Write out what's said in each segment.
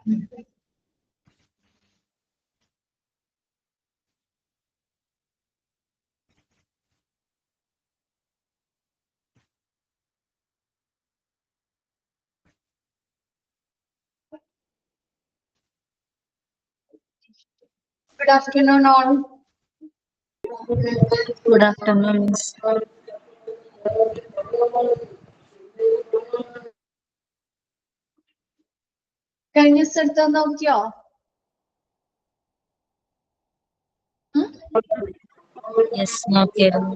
Good afternoon, all. Good afternoon, Miss. കഴിഞ്ഞ സ്ഥലത്ത് നോക്കിയോ? Yes, നോക്കിയായിരുന്നു.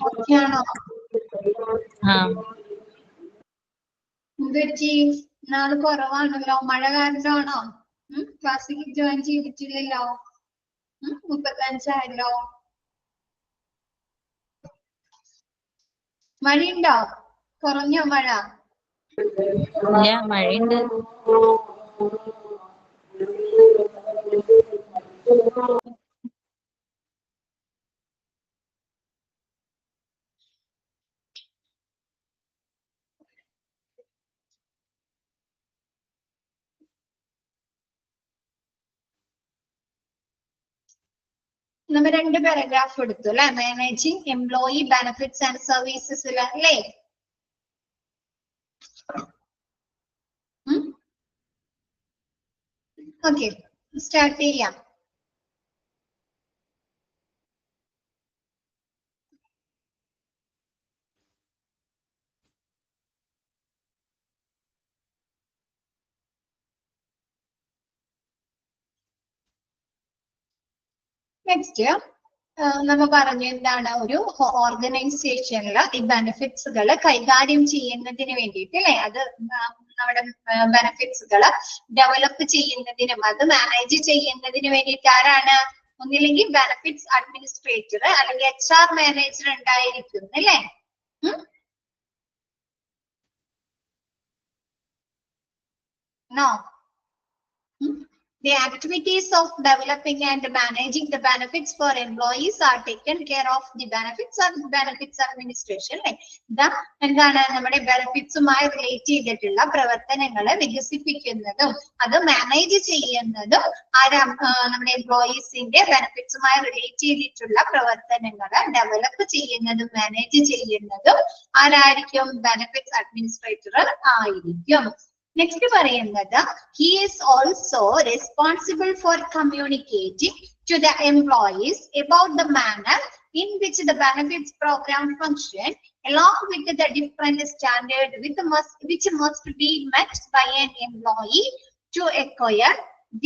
ഓക്കെയാണോ? എന്തുപറ്റി? നാളെ കുറവാണല്ലോ, മഴ കാരണമാണോ? ക്ലാസ്സിൽ ജോയിൻ ചെയ്തിട്ടില്ലല്ലോ. 35 മഴയുണ്ടോ? കുറഞ്ഞോ മഴ? ഇല്ല, മഴയുണ്ട്. നമ്മൾ 2 പാരഗ്രാഫ് എടുത്തു അല്ലെ, managing employee benefits and services അല്ലേ? ഓക്കെ, സ്റ്റാർട്ട് ചെയ്യാം. നെക്സ്റ്റ് നമ്മൾ പറഞ്ഞു എന്താണ്, ഒരു ഓർഗനൈസേഷനിൽ ഈ ബെനിഫിറ്റ്സുകൾ കൈകാര്യം ചെയ്യുന്നതിന് വേണ്ടിയിട്ട് അല്ലെ, അത് നമ്മുടെ ബെനിഫിറ്റ്സുകൾ ഡെവലപ്പ് ചെയ്യുന്നതിനും അത് മാനേജ് ചെയ്യുന്നതിന് വേണ്ടിയിട്ട് ആരാണ്? ഒന്നില്ലെങ്കിൽ ബെനിഫിറ്റ്സ് അഡ്മിനിസ്ട്രേറ്റർ അല്ലെങ്കിൽ HR മാനേജർ ഉണ്ടായിരിക്കും അല്ലേ? No. The activities of developing and managing the benefits for employees are taken care of the benefits administration. എന്താണ്, നമ്മുടെ ബെനിഫിറ്റ്സുമായി റിലേറ്റ് ചെയ്തിട്ടുള്ള പ്രവർത്തനങ്ങളെ വികസിപ്പിക്കുന്നതും അത് മാനേജ് ചെയ്യുന്നതും നമ്മുടെ എംപ്ലോയീസിന്റെ ബെനിഫിറ്റ്സുമായി റിലേറ്റ് ചെയ്തിട്ടുള്ള പ്രവർത്തനങ്ങളെ ഡെവലപ്പ് ചെയ്യുന്നതും മാനേജ് ചെയ്യുന്നതും ആരായിരിക്കും? ബെനിഫിറ്റ്സ് അഡ്മിനിസ്ട്രേറ്റർ ആയിരിക്കും. നെക്സ്റ്റ് പറയുന്നത്, he is also responsible for communicating to the employees about the manner in which the benefits program function along with the different standards which must be met by an employee to acquire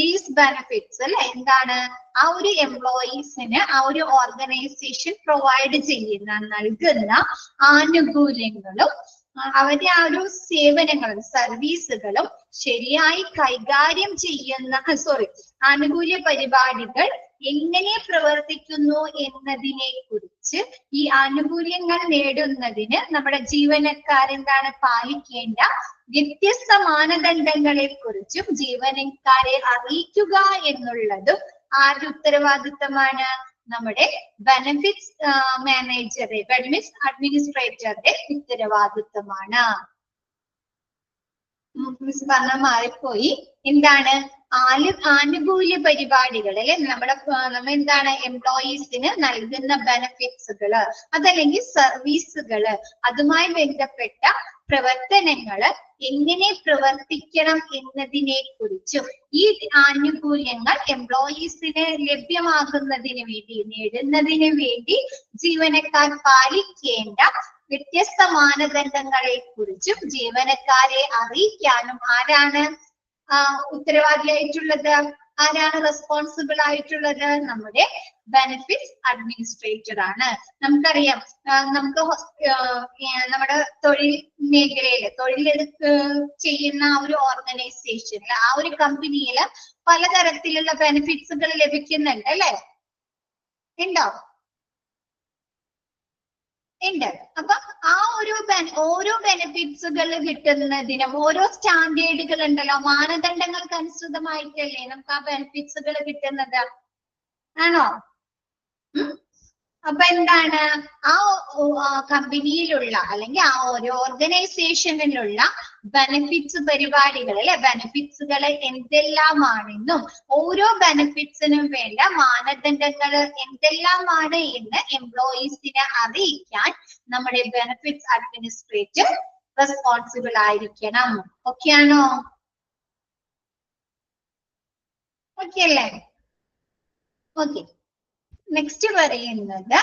these benefits. അല്ലെ, എന്താണ് ആ ഒരു എംപ്ലോയീസിന് ആ ഒരു organisation provide ചെയ്യുന്ന നൽകുന്ന ആനുകൂല്യങ്ങളും അവരുടെ ആ ഒരു സേവനങ്ങളും സർവീസുകളും ശരിയായി കൈകാര്യം ചെയ്യുന്ന ആനുകൂല്യ പരിപാടികൾ എങ്ങനെ പ്രവർത്തിക്കുന്നു എന്നതിനെ കുറിച്ച്, ഈ ആനുകൂല്യങ്ങൾ നേടുന്നതിന് നമ്മുടെ ജീവനക്കാരെന്താണ് പാലിക്കേണ്ട വ്യത്യസ്ത മാനദണ്ഡങ്ങളെ കുറിച്ചും ജീവനക്കാരെ അറിയിക്കുക എന്നുള്ളതും ആരുടെ ഉത്തരവാദിത്തമാണ്? നമ്മുടെ ബെനിഫിറ്റ്സ് മാനേജറുടെ, ബെനിഫിറ്റ്സ് അഡ്മിനിസ്ട്രേറ്ററുടെ ഉത്തരവാദിത്തമാണ്. മിസ് പറഞ്ഞ മാറിപ്പോയി. എന്താണ് ആനുകൂല്യ പരിപാടികൾ അല്ലെ, നമ്മൾ എന്താണ് എംപ്ലോയീസിന് നൽകുന്ന ബെനിഫിറ്റ്സുകള് അതല്ലെങ്കിൽ സർവീസുകള് അതുമായി ബന്ധപ്പെട്ട പ്രവർത്തനങ്ങള് എങ്ങനെ പ്രവർത്തിക്കണം എന്നതിനെ കുറിച്ചും ഈ ആനുകൂല്യങ്ങൾ എംപ്ലോയീസിന് ലഭ്യമാകുന്നതിന് വേണ്ടി, നേടുന്നതിന് വേണ്ടി ജീവനക്കാർ പാലിക്കേണ്ട വ്യത്യസ്ത മാനദണ്ഡങ്ങളെ കുറിച്ചും ജീവനക്കാരെ അറിയിക്കാനും ആരാണ് ഉത്തരവാദിയായിട്ടുള്ളത്? ആരാണ് റെസ്പോൺസിബിൾ ആയിട്ടുള്ളത്? നമ്മുടെ ബെനിഫിറ്റ്സ് അഡ്മിനിസ്ട്രേറ്റർ ആണ്. നമുക്കറിയാം, നമുക്ക് നമ്മുടെ തൊഴിൽ മേഖലയിൽ തൊഴിലെടുത്ത് ചെയ്യുന്ന ആ ഒരു ഓർഗനൈസേഷനിൽ ആ ഒരു കമ്പനിയിൽ പലതരത്തിലുള്ള ബെനിഫിറ്റ്സുകൾ ലഭിക്കുന്നുണ്ട് അല്ലെ? ഉണ്ടോ? ഉണ്ട്. അപ്പൊ ആ ഒരു ഓരോ ബെനിഫിറ്റ്സുകൾ കിട്ടുന്നതിനും ഓരോ സ്റ്റാൻഡേർഡുകൾ ഉണ്ടല്ലോ, മാനദണ്ഡങ്ങൾക്ക് അനുസൃതമായിട്ടല്ലേ നമുക്ക് ആ ബെനിഫിറ്റ്സുകൾ കിട്ടുന്നത്? ആണോ? അപ്പൊ എന്താണ് ആ കമ്പനിയിലുള്ള അല്ലെങ്കിൽ ആ ഒരു ഓർഗനൈസേഷനിലുള്ള ബെനിഫിറ്റ്സ് പരിപാടികൾ അല്ലെ, ബെനിഫിറ്റ്സുകൾ എന്തെല്ലാമാണെന്നും ഓരോ ബെനിഫിറ്റ്സിനും വേണ്ട മാനദണ്ഡങ്ങൾ എന്തെല്ലാമാണ് എന്ന് എംപ്ലോയീസിനെ അറിയിക്കാൻ നമ്മുടെ ബെനിഫിറ്റ്സ് അഡ്മിനിസ്ട്രേറ്റർ റെസ്പോൺസിബിൾ ആയിരിക്കണം. ഓക്കെ ആണോ? ഓക്കെ അല്ലേ? ഓക്കെ. നെക്സ്റ്റ് പറയുന്നത്,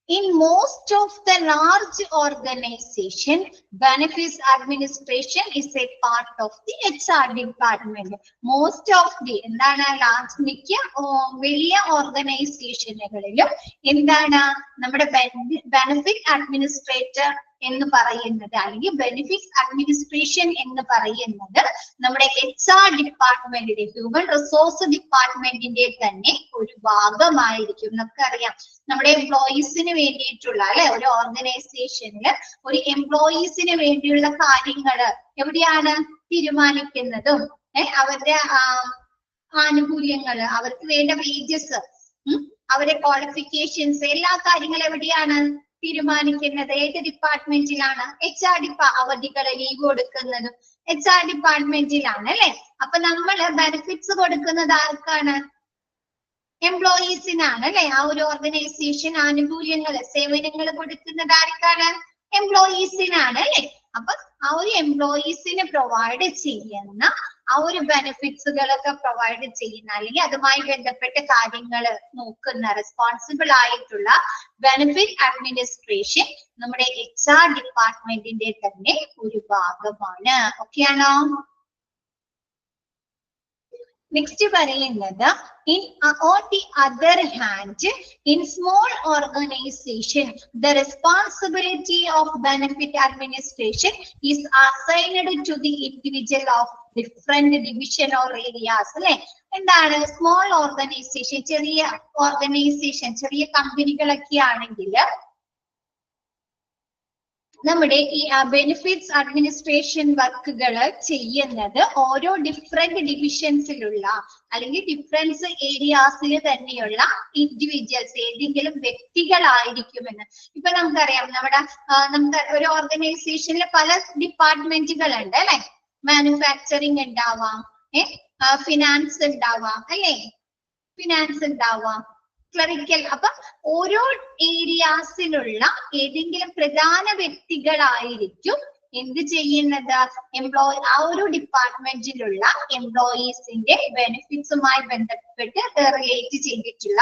in most of the large organization, benefits administration is a part of the HR department. Most of the എന്താണ് മിക്ക വലിയ ഓർഗനൈസേഷനുകളിലും എന്താണ് നമ്മുടെ ബെനിഫിറ്റ് അഡ്മിനിസ്ട്രേറ്റർ എന്ന് പറയുന്നത് അല്ലെങ്കിൽ ബെനിഫിറ്റ്സ് അഡ്മിനിസ്ട്രേഷൻ എന്ന് പറയുന്നത് നമ്മുടെ HR ഡിപ്പാർട്ട്മെന്റിന്റെ ഹ്യൂമൻ റിസോഴ്സ് ഡിപ്പാർട്ട്മെന്റിന്റെ തന്നെ ഒരു ഭാഗമായിരിക്കും. നമുക്കറിയാം നമ്മുടെ എംപ്ലോയീസിന് വേണ്ടിയിട്ടുള്ള അല്ലെ, ഒരു ഓർഗനൈസേഷനിൽ ഒരു എംപ്ലോയീസിന് വേണ്ടിയുള്ള കാര്യങ്ങൾ എവിടെയാണ് തീരുമാനിക്കുന്നതും അവരുടെ ആനുകൂല്യങ്ങൾ, അവർക്ക് വേണ്ട വേജസ്, അവരുടെ ക്വാളിഫിക്കേഷൻസ്, എല്ലാ കാര്യങ്ങളും എവിടെയാണ് തീരുമാനിക്കുന്നത്? ഏത് ഡിപ്പാർട്ട്മെന്റിലാണ്? HR അവധികൾ ലീവ് കൊടുക്കുന്നതും HR ഡിപ്പാർട്ട്മെന്റിലാണ് അല്ലെ. അപ്പൊ നമ്മള് ബെനിഫിറ്റ്സ് കൊടുക്കുന്നത് ആർക്കാണ്? എംപ്ലോയീസിനാണ് അല്ലെ. ആ ഒരു ഓർഗനൈസേഷൻ ആനുകൂല്യങ്ങൾ, സേവനങ്ങൾ കൊടുക്കുന്നത് ആർക്കാണ്? എംപ്ലോയീസിനാണ് അല്ലെ. അപ്പൊ ആ ഒരു എംപ്ലോയീസിന് പ്രൊവൈഡ് ചെയ്യുന്ന ആ ഒരു ബെനിഫിറ്റ്സുകളൊക്കെ പ്രൊവൈഡ് ചെയ്യുന്ന അല്ലെങ്കിൽ അതുമായി ബന്ധപ്പെട്ട കാര്യങ്ങൾ നോക്കുന്ന റെസ്പോൺസിബിൾ ആയിട്ടുള്ള ബെനിഫിറ്റ് അഡ്മിനിസ്ട്രേഷൻ നമ്മുടെ HR ഡിപ്പാർട്ട്മെന്റിന്റെ തന്നെ ഒരു ഭാഗമാണ്. ഓക്കെ ആണോ? നെക്സ്റ്റ് പറയുന്നത്, on the other hand, in small organization, the responsibility of benefit administration is assigned to the individual of different division or areas. അല്ലെ, എന്താണ് സ്മോൾ ഓർഗനൈസേഷൻ, ചെറിയ ഓർഗനൈസേഷൻ, ചെറിയ കമ്പനികളൊക്കെ ആണെങ്കിൽ നമ്മുടെ ഈ ബെനിഫിറ്റ്സ് അഡ്മിനിസ്ട്രേഷൻ വർക്കുകൾ ചെയ്യുന്നത് ഓരോ ഡിഫറെന്റ് ഡിവിഷൻസിലുള്ള അല്ലെങ്കിൽ ഡിഫറൻസ് ഏരിയാസിൽ തന്നെയുള്ള ഇൻഡിവിജ്വൽസ്, ഏതെങ്കിലും വ്യക്തികളായിരിക്കുമെന്ന്. ഇപ്പൊ നമുക്കറിയാം നമുക്ക് ഒരു ഓർഗനൈസേഷനിൽ പല ഡിപ്പാർട്ട്മെന്റുകൾ ഉണ്ട് അല്ലെ. മാനുഫാക്ചറിങ് ഉണ്ടാവാം, ഫിനാൻസ് ഉണ്ടാവാം അല്ലെ, ഫിനാൻസ് ഉണ്ടാവാം, ക്ലറിക്കൽ. അപ്പൊ ഓരോ ഏരിയാസിലുള്ള ഏതെങ്കിലും പ്രധാന വ്യക്തികളായിരിക്കും എന്ത് ചെയ്യുന്നത്? ആ ഒരു ഡിപ്പാർട്ട്മെന്റിലുള്ള എംപ്ലോയീസിന്റെ ബെനിഫിറ്റ്സുമായി ബന്ധപ്പെട്ട് റിലേറ്റ് ചെയ്തിട്ടുള്ള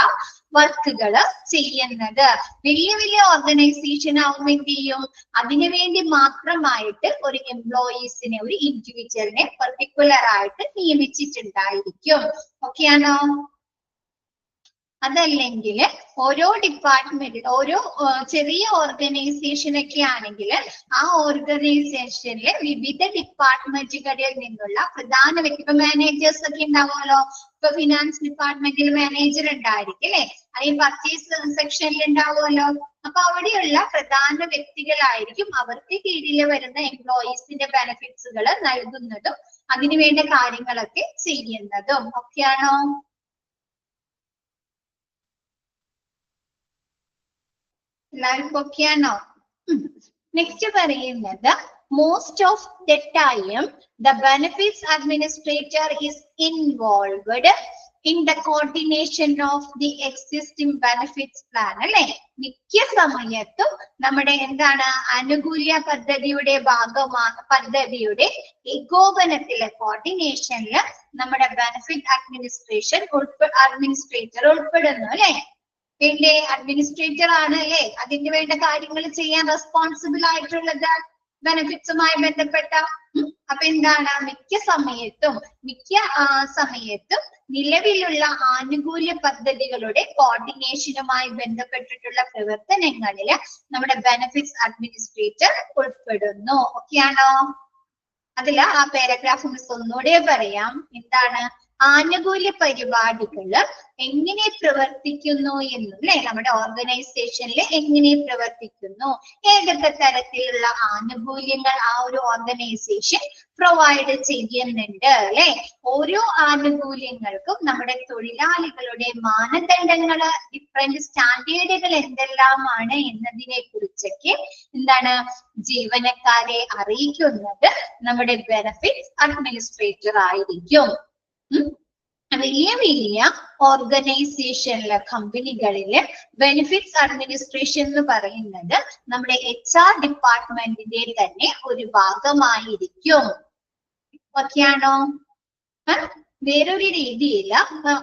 വർക്കുകൾ ചെയ്യുന്നത്. വലിയ വലിയ ഓർഗനൈസേഷൻ ആവുമ്പോൾ എന്ത് ചെയ്യും? അതിനുവേണ്ടി മാത്രമായിട്ട് ഒരു എംപ്ലോയീസിനെ, ഒരു ഇൻഡിവിജ്വലിനെ പെർട്ടിക്കുലർ ആയിട്ട് നിയമിച്ചിട്ടുണ്ടായിരിക്കും. ഓക്കെ ആണോ? അതല്ലെങ്കിൽ ഓരോ ഡിപ്പാർട്ട്മെന്റ്, ഓരോ ചെറിയ ഓർഗനൈസേഷൻ ഒക്കെ ആണെങ്കിൽ ആ ഓർഗനൈസേഷനിലെ വിവിധ ഡിപ്പാർട്ട്മെന്റുകളിൽ നിന്നുള്ള പ്രധാന വ്യക്തി, ഇപ്പൊ മാനേജേഴ്സ് ഒക്കെ ഉണ്ടാവുമല്ലോ. ഇപ്പൊ ഫിനാൻസ് ഡിപ്പാർട്ട്മെന്റിൽ മാനേജർ ഉണ്ടായിരിക്കും അല്ലെ, അല്ലെങ്കിൽ പർച്ചേസ് സെക്ഷനിൽ ഉണ്ടാവുമല്ലോ. അപ്പൊ അവിടെയുള്ള പ്രധാന വ്യക്തികളായിരിക്കും അവർക്ക് കീഴിൽ വരുന്ന എംപ്ലോയീസിന്റെ ബെനിഫിറ്റ്സുകൾ നൽകുന്നതും അതിനുവേണ്ട കാര്യങ്ങളൊക്കെ ചെയ്യുന്നതും. ഒക്കെയാണോ? എല്ലാവർക്കും ഒക്കെയാണോ? നെക്സ്റ്റ് പറയുന്നത്, most of the time the benefits administrator is involved in the coordination of the existing benefits plan. അല്ലെ, മിക്ക സമയത്തും നമ്മുടെ എന്താണ് ആനുകൂല്യ പദ്ധതിയുടെ പദ്ധതിയുടെ ഏകോപനത്തിലെ കോർഡിനേഷനില് നമ്മുടെ ബെനിഫിറ്റ് അഡ്മിനിസ്ട്രേറ്റർ ഉൾപ്പെടുന്നു അല്ലെ. പിന്നെ അഡ്മിനിസ്ട്രേറ്റർ ആണ് അല്ലെ അതിന് വേണ്ട കാര്യങ്ങൾ ചെയ്യാൻ റെസ്പോൺസിബിൾ ആയിട്ടുള്ളത് ബെനിഫിറ്റ്സുമായി ബന്ധപ്പെട്ട. അപ്പൊ എന്താണ് മിക്ക സമയത്തും നിലവിലുള്ള ആനുകൂല്യ പദ്ധതികളുടെ കോർഡിനേഷനുമായി ബന്ധപ്പെട്ടിട്ടുള്ള പ്രവർത്തനങ്ങളിൽ നമ്മുടെ ബെനിഫിറ്റ്സ് അഡ്മിനിസ്ട്രേറ്റർ ഉൾപ്പെടുന്നു. ഓക്കെയാണോ? അതിൽ ആ പാരഗ്രാഫ് മിസ് ഒന്നുകൂടെ പറയാം. എന്താണ് ആനുകൂല്യ പരിപാടികള് എങ്ങനെ പ്രവർത്തിക്കുന്നു എന്നും അല്ലെ, നമ്മുടെ ഓർഗനൈസേഷനിൽ എങ്ങനെ പ്രവർത്തിക്കുന്നു, ഏതൊക്കെ തരത്തിലുള്ള ആനുകൂല്യങ്ങൾ ആ ഒരു ഓർഗനൈസേഷൻ പ്രൊവൈഡ് ചെയ്യുന്നുണ്ട് അല്ലെ. ഓരോ ആനുകൂല്യങ്ങൾക്കും നമ്മുടെ തൊഴിലാളികളുടെ മാനദണ്ഡങ്ങള്, ഡിഫറെന്റ് സ്റ്റാൻഡേർഡുകൾ എന്തെല്ലാമാണ് എന്നതിനെ കുറിച്ചൊക്കെ എന്താണ് ജീവനക്കാരെ അറിയിക്കുന്നത് നമ്മുടെ ബെനിഫിറ്റ്സ് അഡ്മിനിസ്ട്രേറ്റർ ആയിരിക്കും. വലിയ വലിയ ഓർഗനൈസേഷനിലെ കമ്പനികളില് ബെനിഫിറ്റ്സ് അഡ്മിനിസ്ട്രേഷൻ എന്ന് പറയുന്നത് നമ്മുടെ HR ഡിപ്പാർട്ട്മെന്റിന്റെ തന്നെ ഒരു ഭാഗമായിരിക്കും. ഓക്കെയാണോ? വേറൊരു രീതിയില്ല.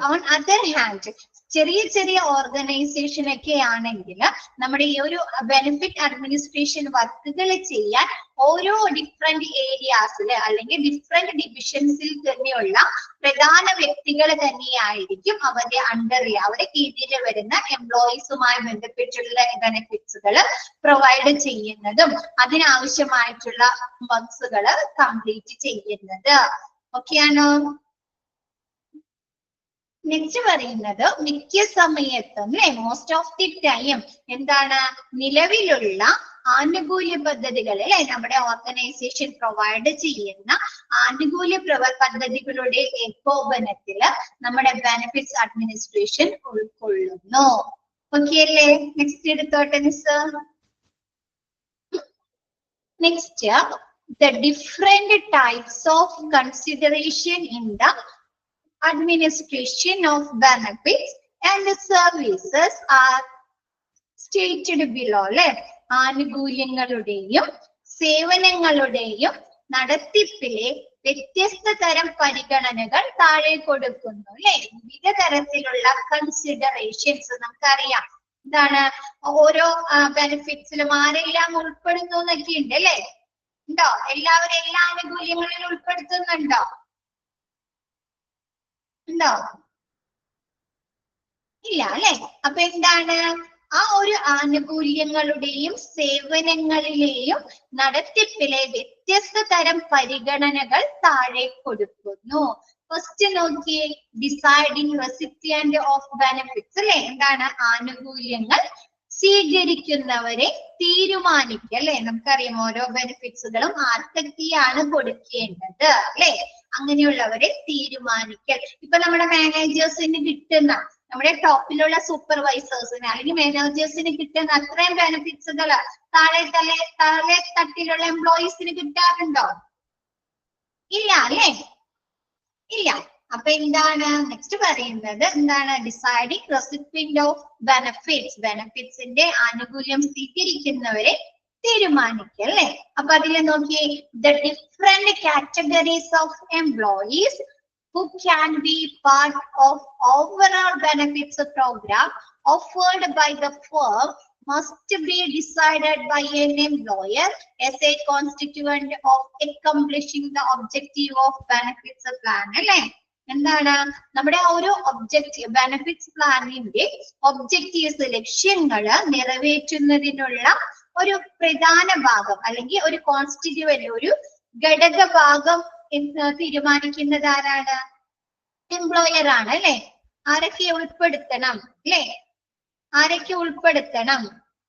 ഓൺ അതർ ഹാൻഡ് ചെറിയ ചെറിയ ഓർഗനൈസേഷൻ ഒക്കെ ആണെങ്കിൽ നമ്മുടെ ഈ ഒരു ബെനിഫിറ്റ് അഡ്മിനിസ്ട്രേഷൻ വർക്കുകൾ ചെയ്യാൻ ഓരോ ഡിഫറെന്റ് ഏരിയാസിൽ അല്ലെങ്കിൽ ഡിഫറെന്റ് ഡിവിഷൻസിൽ തന്നെയുള്ള പ്രധാന വ്യക്തികൾ തന്നെയായിരിക്കും അവരുടെ അണ്ടറിൽ, അവരുടെ കീഴിൽ വരുന്ന എംപ്ലോയീസുമായി ബന്ധപ്പെട്ടുള്ള ബെനിഫിറ്റ്സുകൾ പ്രൊവൈഡ് ചെയ്യുന്നതും അതിനാവശ്യമായിട്ടുള്ള വർക്ക്സുകൾ കംപ്ലീറ്റ് ചെയ്യുന്നത്. ഓക്കെയാണോ? നെക്സ്റ്റ് പറയുന്നത് മിക്ക സമയത്തും അല്ലെ, മോസ്റ്റ് ഓഫ് ദി ടൈം എന്താണ് നിലവിലുള്ള ആനുകൂല്യ പദ്ധതികൾ അല്ലെ, നമ്മുടെ ഓർഗനൈസേഷൻ പ്രൊവൈഡ് ചെയ്യുന്ന ആനുകൂല്യ പദ്ധതികളുടെ ഏകോപനത്തില് നമ്മുടെ ബെനിഫിറ്റ്സ് അഡ്മിനിസ്ട്രേഷൻ ഉൾക്കൊള്ളുന്നു. ഓക്കെ അല്ലേ? നെക്സ്റ്റ് എടുത്തോട്ടെ miss. Next, the different types of consideration in the administration of benefits and services are stated below. അല്ലെ, ആനുകൂല്യങ്ങളുടെയും സേവനങ്ങളുടെയും നടത്തിപ്പിലെ വ്യത്യസ്ത തരം പരിഗണനകൾ താഴെ കൊടുക്കുന്നു അല്ലെ. വിവിധ തരത്തിലുള്ള കൺസിഡറേഷൻസ് നമുക്കറിയാം. എന്താണ് ഓരോ ബെനിഫിറ്റ്സിലും ആരെല്ലാം ഉൾപ്പെടുന്നു എന്നൊക്കെ ഉണ്ട് അല്ലെ. ഉണ്ടോ? എല്ലാവരും എല്ലാ ആനുകൂല്യങ്ങളിലും ഉൾപ്പെടുത്തുന്നുണ്ടോ? ഉണ്ടോ? ഇല്ല അല്ലെ. അപ്പൊ എന്താണ് ആ ഒരു ആനുകൂല്യങ്ങളുടെയും സേവനങ്ങളിലെയും നടത്തിപ്പിലെ വ്യത്യസ്ത തരം പരിഗണനകൾ താഴെ കൊടുക്കുന്നു. ഫസ്റ്റ് നോക്കിയേ, ഡിസൈഡിങ് റെസിപ്പിയന്റ് ഓഫ് ബെനിഫിറ്റ്സ് അല്ലെ. എന്താണ് ആനുകൂല്യങ്ങൾ സ്വീകരിക്കുന്നവരെ തീരുമാനിക്കുക അല്ലെ. നമുക്കറിയാം ഓരോ ബെനിഫിറ്റ്സുകളും ആർക്കൊക്കെയാണ് കൊടുക്കേണ്ടത് അല്ലെ, അങ്ങനെയുള്ളവരെ തീരുമാനിക്കൽ. ഇപ്പൊ നമ്മുടെ മാനേജേഴ്സിന് കിട്ടുന്ന, നമ്മുടെ ടോപ്പിലുള്ള സൂപ്പർവൈസേഴ്സിന് അല്ലെങ്കിൽ മാനേജേഴ്സിന് കിട്ടുന്ന അത്രയും ബെനിഫിറ്റ്സുകൾ താഴെ തട്ടിലുള്ള എംപ്ലോയീസിന് കിട്ടാറുണ്ടോ? ഇല്ല അല്ലെ, ഇല്ല. അപ്പൊ എന്താണ് നെക്സ്റ്റ് പറയുന്നത്, എന്താണ് ഡിസൈഡിങ് റെസിപ്പിയന്റ് ഓഫ് ബെനിഫിറ്റ്സ്, ബെനിഫിറ്റ്സിന്റെ ആനുകൂല്യം സ്വീകരിക്കുന്നവരെ തീരുമാനിക്കുക അല്ലെ. അപ്പൊ അതിൽ നോക്കിയേ, the different categories of employees who can be part of overall benefits program offered by the firm must be decided by an employer as a constituent of accomplishing the objective of benefits plan അല്ലെ. എന്താണ് നമ്മുടെ ഒരു objective, benefits പ്ലാനിന്റെ objectives, ലക്ഷ്യങ്ങള് നിറവേറ്റുന്നതിനുള്ള ഒരു പ്രധാന ഭാഗം അല്ലെങ്കിൽ ഒരു constituent, ഒരു ഘടക ഭാഗം തീരുമാനിക്കുന്നത് ആരാണ്? എംപ്ലോയർ ആണ് അല്ലെ. ആരൊക്കെ ഉൾപ്പെടുത്തണം അല്ലെ, ആരൊക്കെ ഉൾപ്പെടുത്തണം